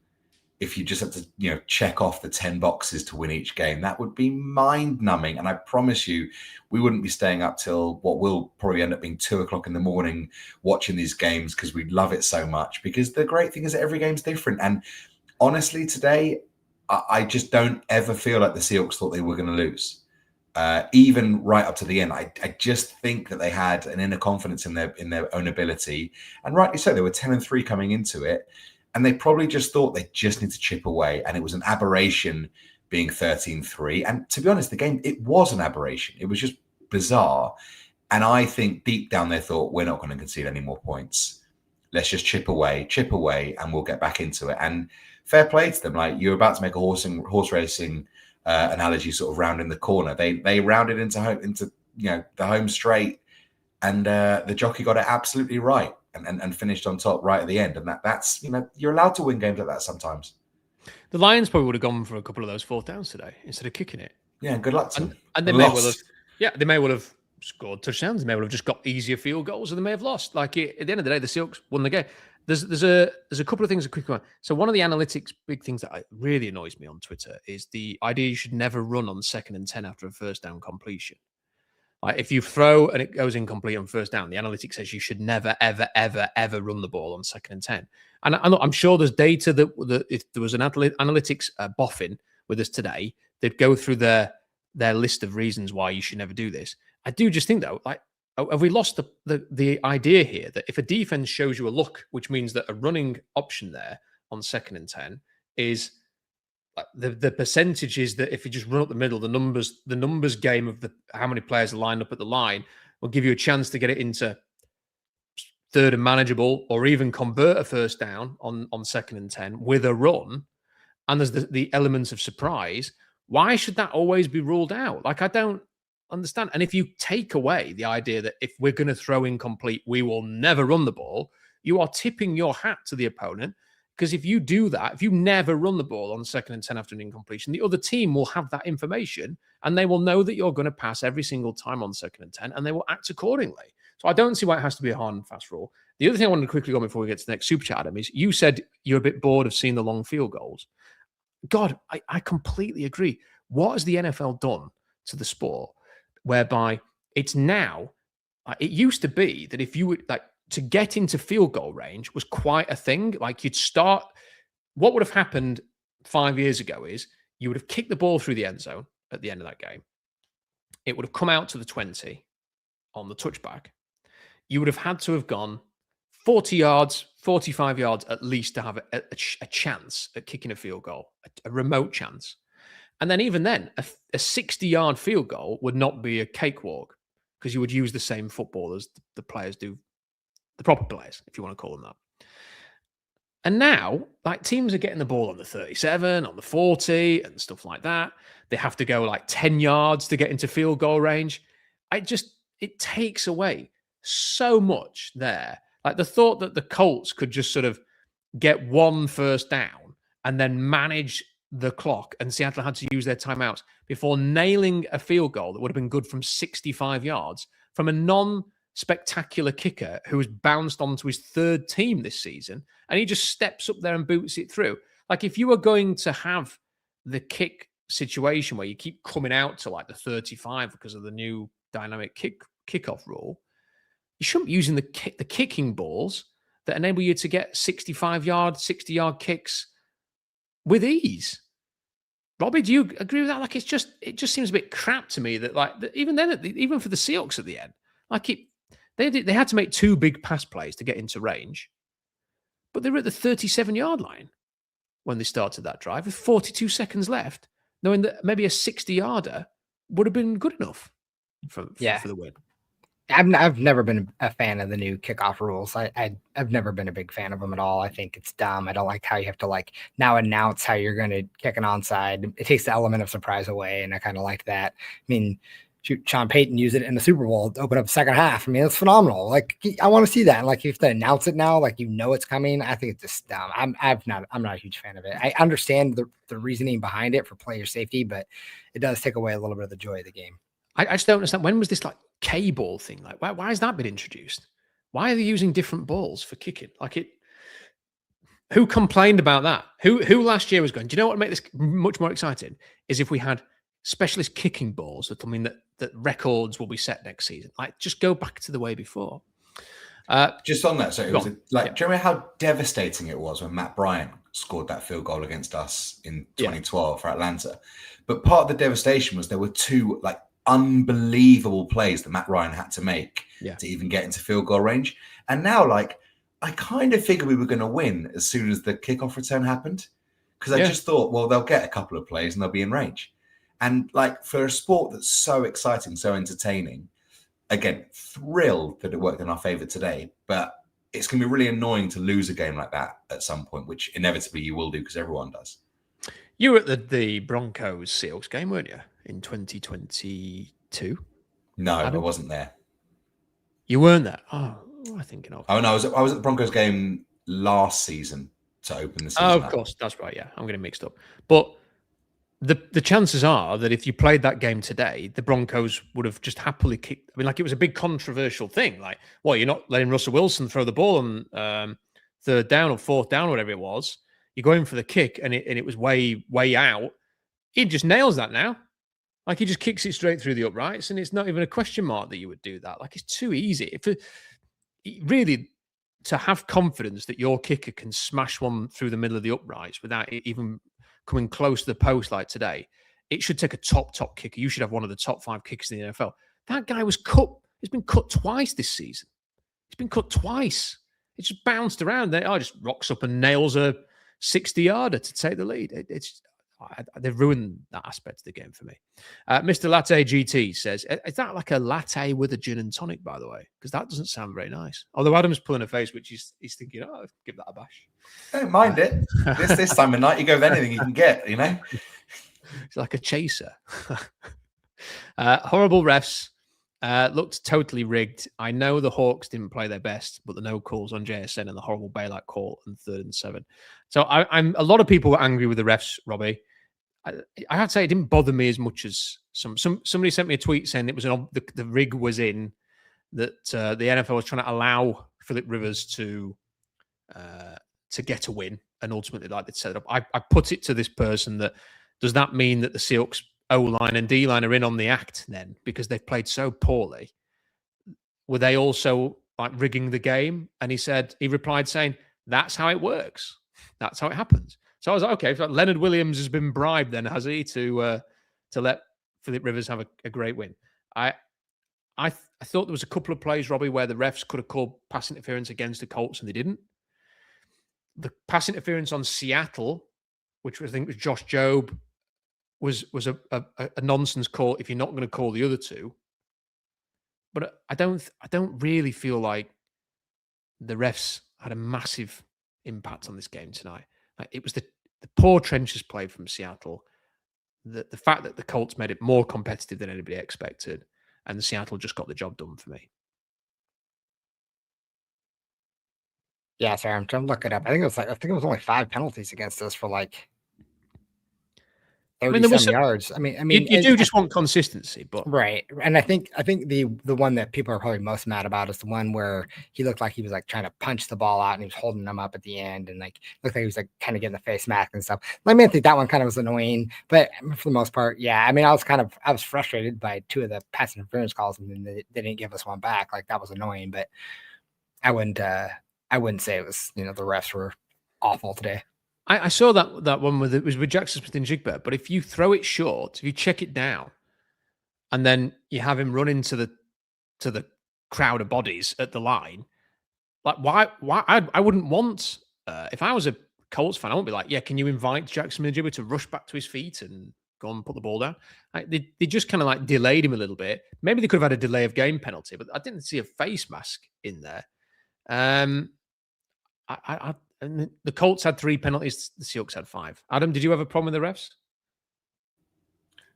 if you just had to, check off the 10 boxes to win each game? That would be mind-numbing. And I promise you, we wouldn't be staying up till what will probably end up being 2:00 in the morning watching these games because we love it so much. Because the great thing is that every game's different. And honestly, today, I just don't ever feel like the Seahawks thought they were going to lose. Even right up to the end, I just think that they had an inner confidence in their own ability. And rightly so, they were 10-3 coming into it. And they probably just thought they just need to chip away. And it was an aberration being 13-3. And to be honest, the game, it was an aberration. It was just bizarre. And I think deep down they thought, we're not going to concede any more points. Let's just chip away, and we'll get back into it. And fair play to them. Like, you're about to make a horse racing analogy, sort of rounding the corner. They rounded into the home straight, and the jockey got it absolutely right. And finished on top right at the end. And that's, you're allowed to win games like that sometimes. The Lions probably would have gone for a couple of those 4th downs today instead of kicking it. Yeah, good luck to them. And they may well have scored touchdowns. They may well have just got easier field goals, and they may have lost. Like, at the end of the day, the Seahawks won the game. there's a couple of things a quick one. So one of the analytics big things that really annoys me on Twitter is the idea you should never run on 2nd and 10 after a first down completion. Like if you throw and it goes incomplete on first down, the analytics says you should never, ever, ever, ever run the ball on 2nd and 10. And I'm sure there's data that if there was an analytics boffin with us today, they'd go through their list of reasons why you should never do this. I do just think though, like, have we lost the idea here that if a defense shows you a look, which means that a running option there on 2nd and 10 is the percentage is that if you just run up the middle, the numbers game of how many players are lined up at the line will give you a chance to get it into 3rd and manageable, or even convert a first down on 2nd and 10 with a run. And there's the elements of surprise. Why should that always be ruled out? Like, I don't understand. And if you take away the idea that if we're going to throw incomplete, we will never run the ball, you are tipping your hat to the opponent. Because if you do that, if you never run the ball on 2nd and 10 after an incompletion, the other team will have that information and they will know that you're going to pass every single time on 2nd and 10 and they will act accordingly. So I don't see why it has to be a hard and fast rule. The other thing I wanted to quickly go on before we get to the next super chat, Adam, is you said you're a bit bored of seeing the long field goals. God, I completely agree. What has the NFL done to the sport whereby it's now, it used to be that if you would like, to get into field goal range was quite a thing. Like you'd start, what would have happened 5 years ago is you would have kicked the ball through the end zone at the end of that game. It would have come out to the 20 on the touchback. You would have had to have gone 40 yards, 45 yards at least to have a chance at kicking a field goal, a remote chance. And then even then, a 60-yard field goal would not be a cakewalk because you would use the same football as the players do. The proper players, if you want to call them that. And now, like, teams are getting the ball on the 37, on the 40, and stuff like that. They have to go like 10 yards to get into field goal range. It takes away so much there. Like the thought that the Colts could just sort of get one first down and then manage the clock, and Seattle had to use their timeouts before nailing a field goal that would have been good from 65 yards from a non-spectacular kicker who has bounced onto his 3rd team this season, and he just steps up there and boots it through. Like if you are going to have the kick situation where you keep coming out to like the 35 because of the new dynamic kickoff rule, you shouldn't be using the kicking balls that enable you to get 65-yard, 60-yard kicks with ease. Robbie, do you agree with that? Like it just seems a bit crap to me that like even then, even for the Seahawks at the end, like they had to make 2 big pass plays to get into range, but they were at the 37-yard line when they started that drive with 42 seconds left, knowing that maybe a 60-yarder would have been good enough for the win. I've never been a fan of the new kickoff rules. I've never been a big fan of them at all. I think it's dumb. I don't like how you have to like now announce how you're going to kick an onside. It takes the element of surprise away, and I kind of like that. I mean, shoot, Sean Payton used it in the Super Bowl to open up the second half. I mean, it's phenomenal. Like I want to see that. Like you have to announce it now, like you know it's coming. I think it's just dumb. I'm not a huge fan of it. I understand the reasoning behind it for player safety, but it does take away a little bit of the joy of the game. I just don't understand. When was this like K-ball thing? Like, why has that been introduced? Why are they using different balls for kicking? Like it. Who complained about that? Who last year was going, do you know what would make this much more exciting? Is if we had specialist kicking balls that will mean that records will be set next season. Like, just go back to the way before. Just on that, so it was do you Yeah. remember how devastating it was when Matt Bryant scored that field goal against us in 2012 for Atlanta? But part of the devastation was there were 2 like unbelievable plays that Matt Ryan had to make to even get into field goal range. And now, like, I kind of figured we were going to win as soon as the kickoff return happened, because I just thought, well, they'll get a couple of plays and they'll be in range. And like for a sport that's so exciting, so entertaining, again, thrilled that it worked in our favor today, but it's going to be really annoying to lose a game like that at some point, which inevitably you will do because everyone does. You were at the Broncos Seahawks game, weren't you, in 2022? No, Adam? I wasn't there. You weren't there? Oh, what am I thinking of? Oh, no, I was at the Broncos game last season to open the season. Oh, of course. That's right. Yeah, I'm getting mixed up. But the chances are that if you played that game today, the Broncos would have just happily kicked. I mean, like, it was a big controversial thing. Like, well, you're not letting Russell Wilson throw the ball on third down or fourth down, whatever it was, you go in for the kick and it was way out. He just nails that now. Like he just kicks it straight through the uprights, and it's not even a question mark that you would do that. Like it's too easy. Really, to have confidence that your kicker can smash one through the middle of the uprights without it even coming close to the post like today, it should take a top kicker. You should have one of the top 5 kickers in the NFL. That guy was cut. He's been cut twice this season. He's been cut twice. It just bounced around. Just rocks up and nails a 60-yarder to take the lead. They've ruined that aspect of the game for me. Mr. Latte GT says, is that like a latte with a gin and tonic, by the way? Because that doesn't sound very nice. Although Adam's pulling a face, which he's thinking, give that a bash. Don't mind it. This time of night, you go with anything you can get, you know? It's like a chaser. Horrible refs. Looked totally rigged. I know the Hawks didn't play their best, but the no calls on JSN and the horrible bailout call on 3rd and 7. So I'm a lot of people were angry with the refs, Robbie. I have to say it didn't bother me as much as somebody sent me a tweet saying it was the rig was in that the NFL was trying to allow Philip Rivers to get a win, and ultimately like they set it up. I put it to this person that does that mean that the Seahawks O-line and D-line are in on the act then because they've played so poorly? Were they also like rigging the game? And he replied saying, that's how it works. That's how it happens. So I was like, okay, so Leonard Williams has been bribed then, has he, to let Philip Rivers have a great win? I thought there was a couple of plays, Robbie, where the refs could have called pass interference against the Colts and they didn't. The pass interference on Seattle, which I think was Josh Jobe, was a nonsense call if you're not going to call the other two. But I don't really feel like the refs had a massive impact on this game tonight. Like it was the poor trenches play from Seattle, the fact that the Colts made it more competitive than anybody expected, and Seattle just got the job done for me. Yeah, sorry, I'm trying to look it up. I think it was only 5 penalties against us for like 37 yards. I mean, you do just want consistency, but right. And I think the one that people are probably most mad about is the one where he looked like he was like trying to punch the ball out and he was holding them up at the end and like looked like he was like kind of getting the face mask and stuff. I mean, I think that one kind of was annoying, but for the most part, yeah. I mean, I was frustrated by 2 of the pass interference calls and then they didn't give us one back. Like that was annoying, but I wouldn't say it was, the refs were awful today. I saw that one it was with Jackson Smith and Jigba, but if you throw it short, if you check it down, and then you have him run into the crowd of bodies at the line, like why I wouldn't want if I was a Colts fan, I wouldn't be like, yeah, can you invite Jackson Smith and Jigba to rush back to his feet and go and put the ball down? Like, they just kind of like delayed him a little bit. Maybe they could have had a delay of game penalty, but I didn't see a face mask in there. And the Colts had 3 penalties. The Seahawks had 5. Adam, did you have a problem with the refs?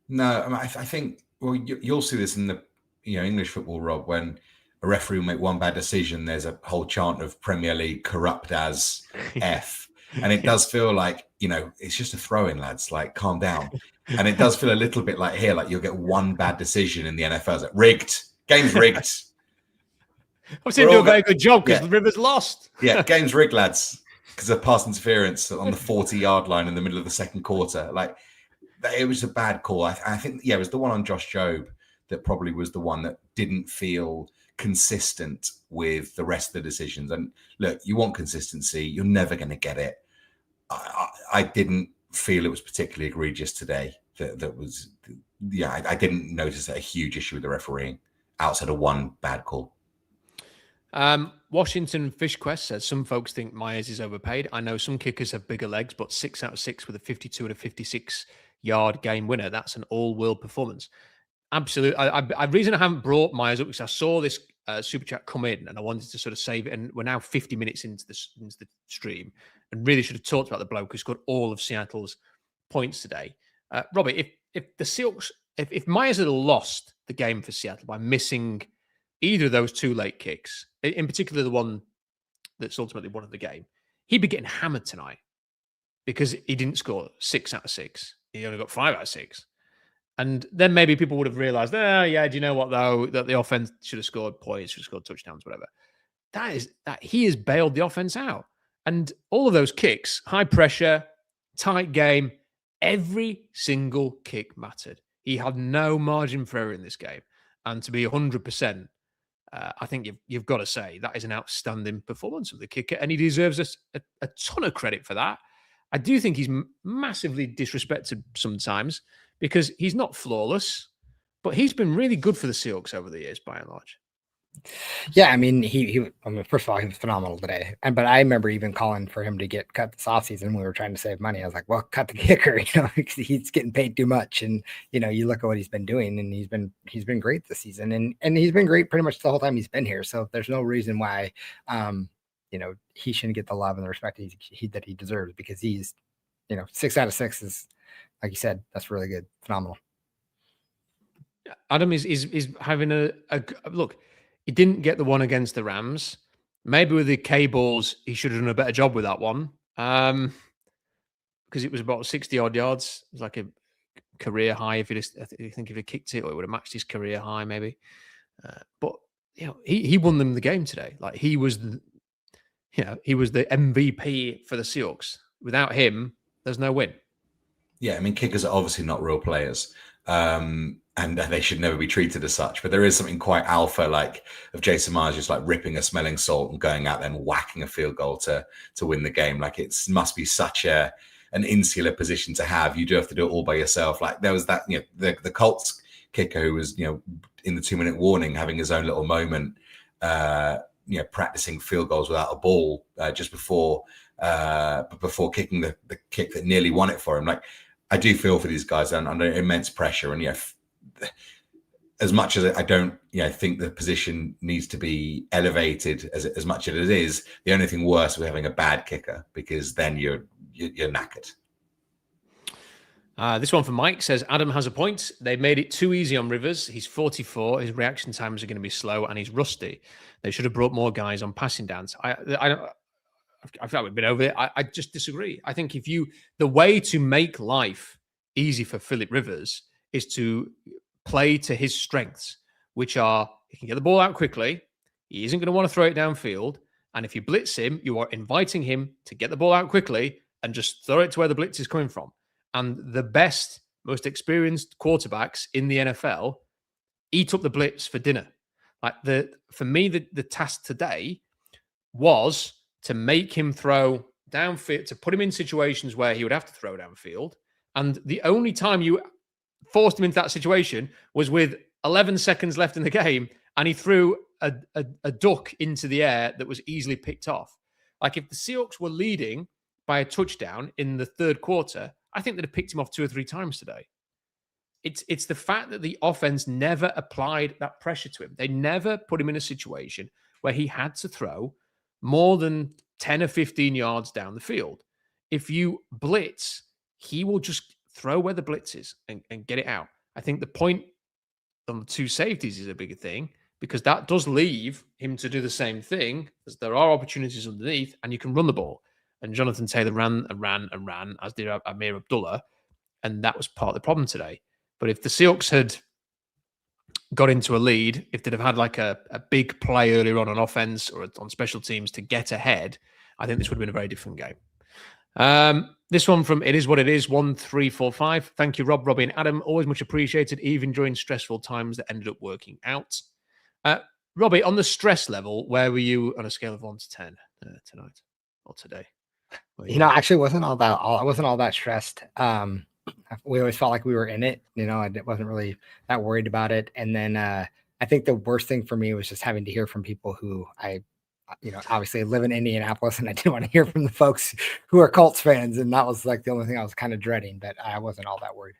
No, I think, well, you'll see this in the English football, Rob, when a referee will make one bad decision, there's a whole chant of Premier League corrupt as F. And it does feel like, it's just a throw-in, lads, like calm down. And it does feel a little bit like here, like you'll get one bad decision in the NFL. It's like rigged, game's rigged. I've seen him do a very good job because the Rivers lost. Yeah, game's rigged, lads. Because of pass interference on the 40-yard line in the middle of the second quarter. Like, it was a bad call. I think, it was the one on Josh Jobe that probably was the one that didn't feel consistent with the rest of the decisions. And look, you want consistency. You're never going to get it. I didn't feel it was particularly egregious today. I didn't notice a huge issue with the refereeing outside of one bad call. Washington Fish Quest says some folks think Myers is overpaid. I know some kickers have bigger legs, but 6 out of 6 with a 52 and a 56-yard game winner. That's an all-world performance. Absolutely. The reason I haven't brought Myers up because I saw this super chat come in and I wanted to sort of save it. And we're now 50 minutes into the stream and really should have talked about the bloke who scored all of Seattle's points today. Robbie, if the Seahawks, if Myers had lost the game for Seattle by missing either of those 2 late kicks, in particular the one that's ultimately won the game, he'd be getting hammered tonight because he didn't score 6 out of 6. He only got 5 out of 6. And then maybe people would have realized, do you know what, though, that the offense should have scored points, should have scored touchdowns, whatever. That he has bailed the offense out. And all of those kicks, high pressure, tight game, every single kick mattered. He had no margin for error in this game. And to be 100%, I think you've got to say that is an outstanding performance of the kicker, and he deserves a ton of credit for that. I do think he's massively disrespected sometimes because he's not flawless, but he's been really good for the Seahawks over the years, by and large. Yeah, I mean, first of all, he was phenomenal today. But I remember even calling for him to get cut this offseason when we were trying to save money. I was like, well, cut the kicker, he's getting paid too much. And, you look at what he's been doing, and he's been great this season. And he's been great pretty much the whole time he's been here. So there's no reason why, he shouldn't get the love and the respect that he deserves, because he's, 6 out of 6 is, like you said, that's really good. Phenomenal. Adam is having a look. He didn't get the one against the Rams. Maybe with the K-balls, he should have done a better job with that one. Because it was about 60-odd yards. It was like a career high. I think if he kicked it, or it would have matched his career high, maybe. But he won them the game today. Like he was the MVP for the Seahawks. Without him, there's no win. Yeah, I mean, kickers are obviously not real players. And they should never be treated as such. But there is something quite alpha, like of Jason Myers just like ripping a smelling salt and going out there and whacking a field goal to win the game. Like it must be such an insular position to have. You do have to do it all by yourself. Like there was that, the Colts kicker who was, in the 2-minute warning, having his own little moment, practicing field goals without a ball just before kicking the kick that nearly won it for him. Like I do feel for these guys under immense pressure, and as much as I don't, think the position needs to be elevated as much as it is, the only thing worse is having a bad kicker, because then you're knackered. This one from Mike says, Adam has a point. They made it too easy on Rivers. He's 44. His reaction times are going to be slow, and he's rusty. They should have brought more guys on passing downs. I feel like we've been over it. I just disagree. I think the way to make life easy for Philip Rivers is to play to his strengths, which are he can get the ball out quickly. He isn't going to want to throw it downfield. And if you blitz him, you are inviting him to get the ball out quickly and just throw it to where the blitz is coming from. And the best, most experienced quarterbacks in the NFL eat up the blitz for dinner. Like for me, the task today was to make him throw downfield, to put him in situations where he would have to throw downfield. And the only time you forced him into that situation was with 11 seconds left in the game, and he threw a duck into the air that was easily picked off. Like if the Seahawks were leading by a touchdown in the third quarter, I think they'd have picked him off 2 or 3 times today. It's the fact that the offense never applied that pressure to him. They never put him in a situation where he had to throw more than 10 or 15 yards down the field. If you blitz, he will just throw where the blitz is and get it out. I think the point on the 2 safeties is a bigger thing, because that does leave him to do the same thing, as there are opportunities underneath and you can run the ball. And Jonathan Taylor ran, as did Amir Abdullah. And that was part of the problem today. But if the Seahawks had got into a lead, if they'd have had like a big play earlier on offense or on special teams to get ahead, I think this would have been a very different game. This one from It Is What It Is, 1345. Thank you, Rob, Robbie, and Adam. Always much appreciated, even during stressful times that ended up working out. Robbie, on the stress level, where were you on a scale of 1 to 10 tonight or today? Actually wasn't all that. I wasn't all that stressed. We always felt like we were in it. I wasn't really that worried about it. And then I think the worst thing for me was just having to hear from people who obviously live in Indianapolis, and I didn't want to hear from the folks who are Colts fans. And that was like the only thing I was kind of dreading, but I wasn't all that worried.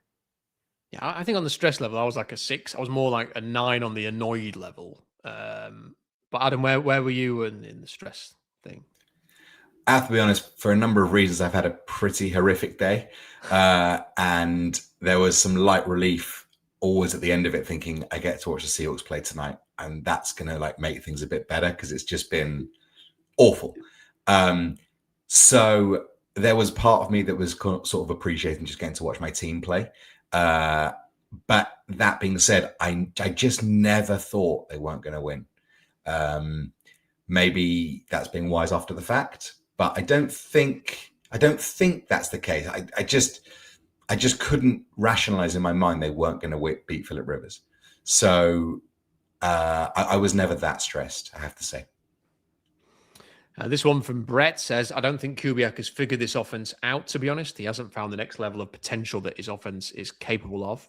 Yeah, I think on the stress level, I was like a 6. I was more like a 9 on the annoyed level. But Adam, where were you in the stress thing? I have to be honest, for a number of reasons, I've had a pretty horrific day. And there was some light relief always at the end of it, thinking I get to watch the Seahawks play tonight. And that's going to make things a bit better, because it's just been awful. So there was part of me that was sort of appreciating just getting to watch my team play. But that being said, I just never thought they weren't going to win. Maybe that's being wise after the fact. but I don't think that's the case. I just couldn't rationalize in my mind they weren't going to beat Phillip Rivers. So I was never that stressed, I have to say. This one from Brett says, I don't think Kubiak has figured this offense out, to be honest. He hasn't found the next level of potential that his offense is capable of.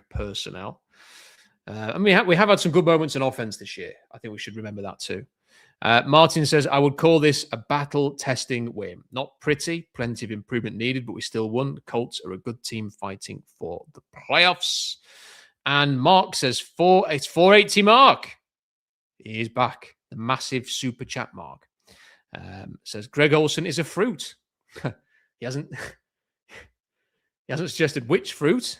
#personnel. And we have had some good moments in offense this year. I think we should remember that too. Martin says, I would call this a battle-testing win. Not pretty, plenty of improvement needed, but we still won. The Colts are a good team fighting for the playoffs. And Mark says, it's 480 Mark. He is back. The massive super chat Mark. Says, Greg Olsen is a fruit. He hasn't suggested which fruit.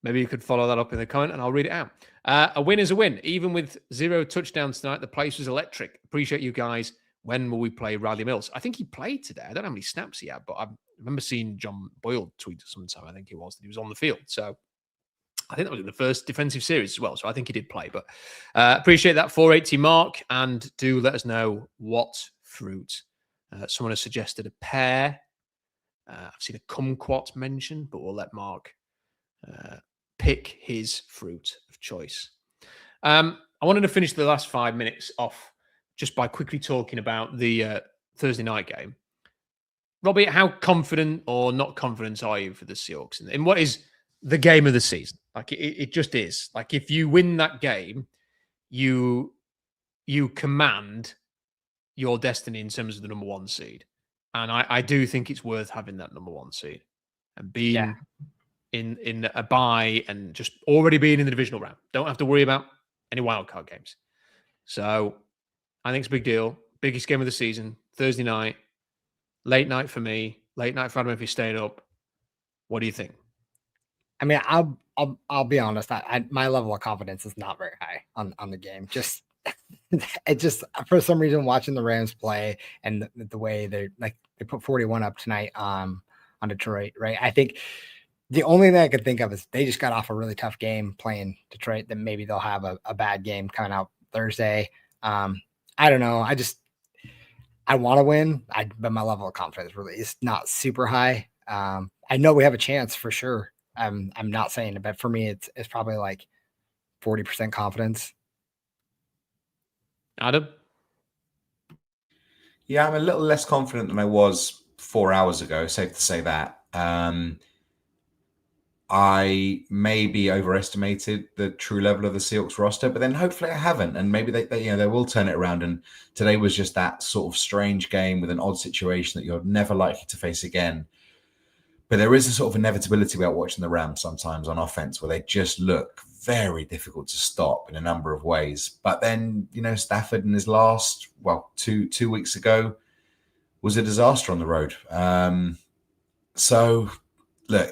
Maybe you could follow that up in the comment and I'll read it out. A win is a win. Even with 0 touchdowns tonight, the place was electric. Appreciate you guys. When will we play Riley Mills? I think he played today. I don't know how many snaps he had, but I remember seeing John Boyle tweet sometime, I think it was, that he was on the field. So I think that was in the first defensive series as well. So I think he did play. But appreciate that 480 Mark. And do let us know what fruit. Someone has suggested a pear. I've seen a kumquat mentioned, but we'll let Mark pick his fruit of choice. I wanted to finish the last 5 minutes off just by quickly talking about the Thursday night game. Robbie, how confident or not confident are you for the Seahawks in what is the game of the season? Like it just is. Like if you win that game, you command your destiny in terms of the number 1 seed. And I do think it's worth having that number 1 seed and being in a bye and just already being in the divisional round. Don't have to worry about any wildcard games. So I think it's a big deal. Biggest game of the season, Thursday night, late night for me, late night for Adam if he's staying up. What do you think? I mean, I'll be honest. My level of confidence is not very high on the game. Just it just for some reason watching the Rams play and the way they put 41 up tonight on Detroit, right? I think the only thing I could think of is they just got off a really tough game playing Detroit. That maybe they'll have a bad game coming out Thursday. I don't know. I want to win, but my level of confidence really is not super high. I know we have a chance for sure. I'm not saying it, but for me, it's probably like 40% confidence. Adam? Yeah, I'm a little less confident than I was 4 hours ago. Safe to say that. I maybe overestimated the true level of the Seahawks roster, but then hopefully I haven't, and maybe they will turn it around. And today was just that sort of strange game with an odd situation that you're never likely to face again. But there is a sort of inevitability about watching the Rams sometimes on offense where they just look very difficult to stop in a number of ways. But then, Stafford in his last, two weeks ago was a disaster on the road. So, look,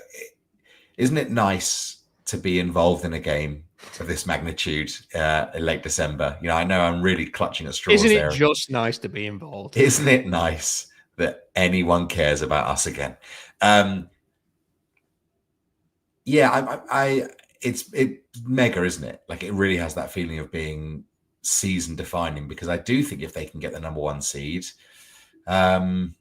isn't it nice to be involved in a game of this magnitude in late December? I know I'm really clutching at straws there. Isn't it just nice to be involved? Isn't it nice that anyone cares about us again? It's mega, isn't it? Like it really has that feeling of being season defining, because I do think if they can get the number 1 seed, the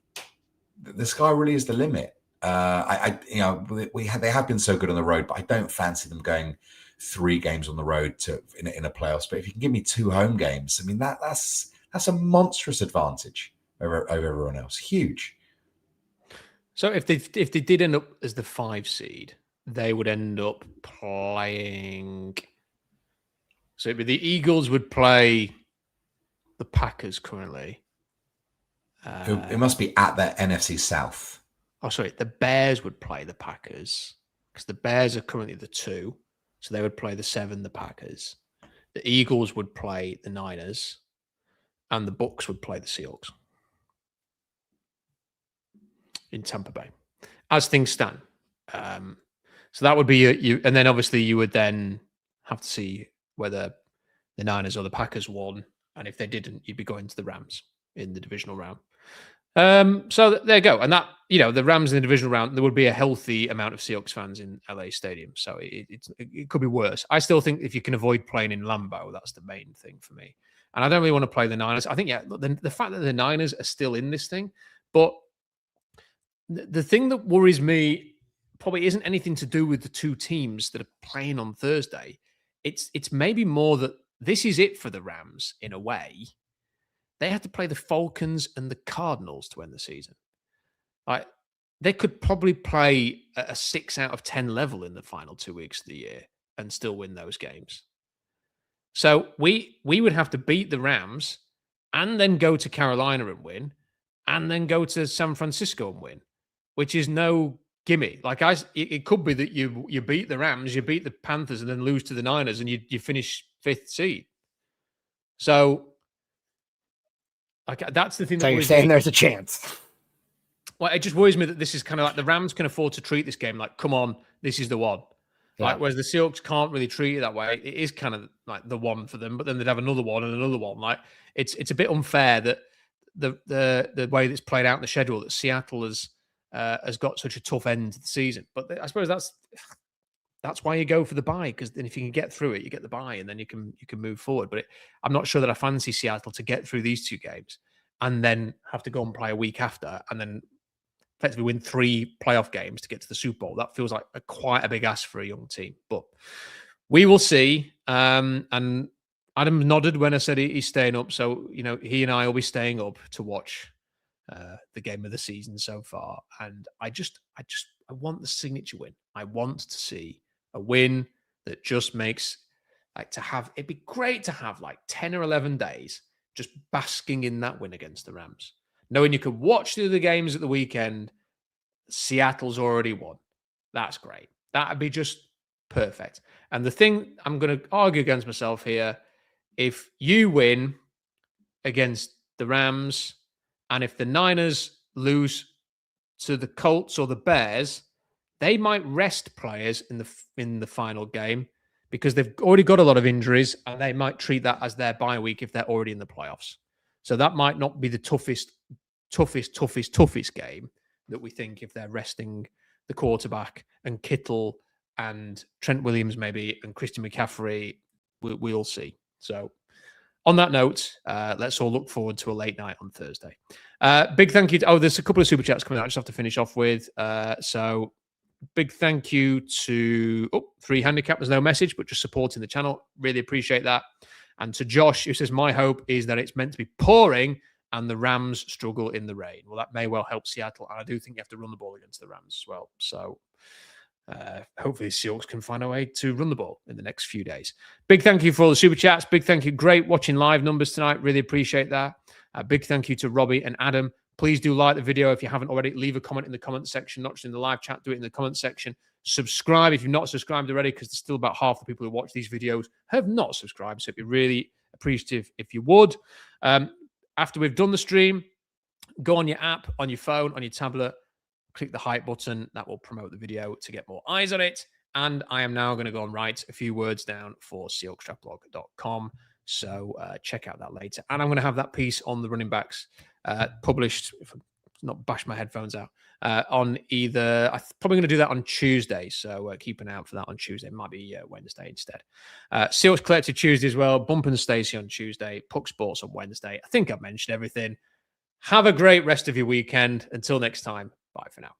sky really is the limit. They have been so good on the road, but I don't fancy them going 3 games on the road in a playoffs. But if you can give me 2 home games, I mean that's a monstrous advantage over everyone else. Huge. So if they did end up as the 5 seed, they would end up playing. So it'd be the Eagles would play the Packers currently. It must be at the NFC South. Oh, sorry. The Bears would play the Packers because the Bears are currently the 2. So they would play the 7, the Packers. The Eagles would play the Niners and the Bucs would play the Seahawks in Tampa Bay as things stand. So that would be you. And then obviously you would then have to see whether the Niners or the Packers won. And if they didn't, you'd be going to the Rams in the divisional round. So there you go. And that, the Rams in the divisional round, there would be a healthy amount of Seahawks fans in LA Stadium. So it could be worse. I still think if you can avoid playing in Lambeau, that's the main thing for me. And I don't really want to play the Niners. I think, the fact that the Niners are still in this thing, but the thing that worries me probably isn't anything to do with the two teams that are playing on Thursday. It's maybe more that this is it for the Rams in a way. They have to play the Falcons and the Cardinals to end the season. Like, they could probably play at a 6 out of 10 level in the final 2 weeks of the year and still win those games. So we would have to beat the Rams and then go to Carolina and win, and then go to San Francisco and win, which is no gimme. Like, it could be that you beat the Rams, you beat the Panthers, and then lose to the Niners, and you finish 5th seed. So, like, that's the thing. So you're saying there's a chance. Well, it just worries me that this is kind of like the Rams can afford to treat this game like, come on, this is the one. Yeah. Like, whereas the Seahawks can't really treat it that way. It is kind of like the one for them, but then they'd have another one and another one. Like, it's a bit unfair that the way that's played out in the schedule, that Seattle has got such a tough end to the season. But I suppose that's why you go for the bye, because then if you can get through it, you get the bye, and then you can move forward. But I'm not sure that I fancy Seattle to get through these 2 games and then have to go and play a week after, and then effectively win 3 playoff games to get to the Super Bowl. That feels like quite a big ask for a young team. But we will see. And Adam nodded when I said he's staying up. So, he and I will be staying up to watch the game of the season so far. And I want the signature win. I want to see a win that just makes, it'd be great to have like 10 or 11 days just basking in that win against the Rams. Knowing you could watch the other games at the weekend, Seattle's already won. That's great. That'd be just perfect. And the thing, I'm going to argue against myself here, if you win against the Rams, and if the Niners lose to the Colts or the Bears, they might rest players in the final game because they've already got a lot of injuries, and they might treat that as their bye week if they're already in the playoffs. So that might not be the toughest game that we think if they're resting the quarterback and Kittle and Trent Williams maybe and Christian McCaffrey. We'll see. So on that note, let's all look forward to a late night on Thursday. Big thank you. There's a couple of super chats coming out I just have to finish off with. So big thank you to 3 handicap. There's no message, but just supporting the channel. Really appreciate that. And to Josh, who says, my hope is that it's meant to be pouring and the Rams struggle in the rain. Well, that may well help Seattle. And I do think you have to run the ball against the Rams as well. So hopefully the Seahawks can find a way to run the ball in the next few days. Big thank you for all the super chats. Big thank you. Great watching live numbers tonight. Really appreciate that. Big thank you to Robbie and Adam. Please do like the video if you haven't already. Leave a comment in the comment section, not just in the live chat. Do it in the comment section. Subscribe if you've not subscribed already, because there's still about half the people who watch these videos have not subscribed. So it'd be really appreciative if you would. After we've done the stream, go on your app, on your phone, on your tablet, click the hype button. That will promote the video to get more eyes on it. And I am now going to go and write a few words down for SeahawksTrackBlog.com. So check out that later. And I'm going to have that piece on the running backs published, if I'm not bash my headphones out, on either, I'm probably going to do that on Tuesday. So keep an eye out for that on Tuesday. It might be Wednesday instead. Seahawks Collective Tuesday as well. Bump and Stacey on Tuesday. Puck Sports on Wednesday. I think I've mentioned everything. Have a great rest of your weekend. Until next time, bye for now.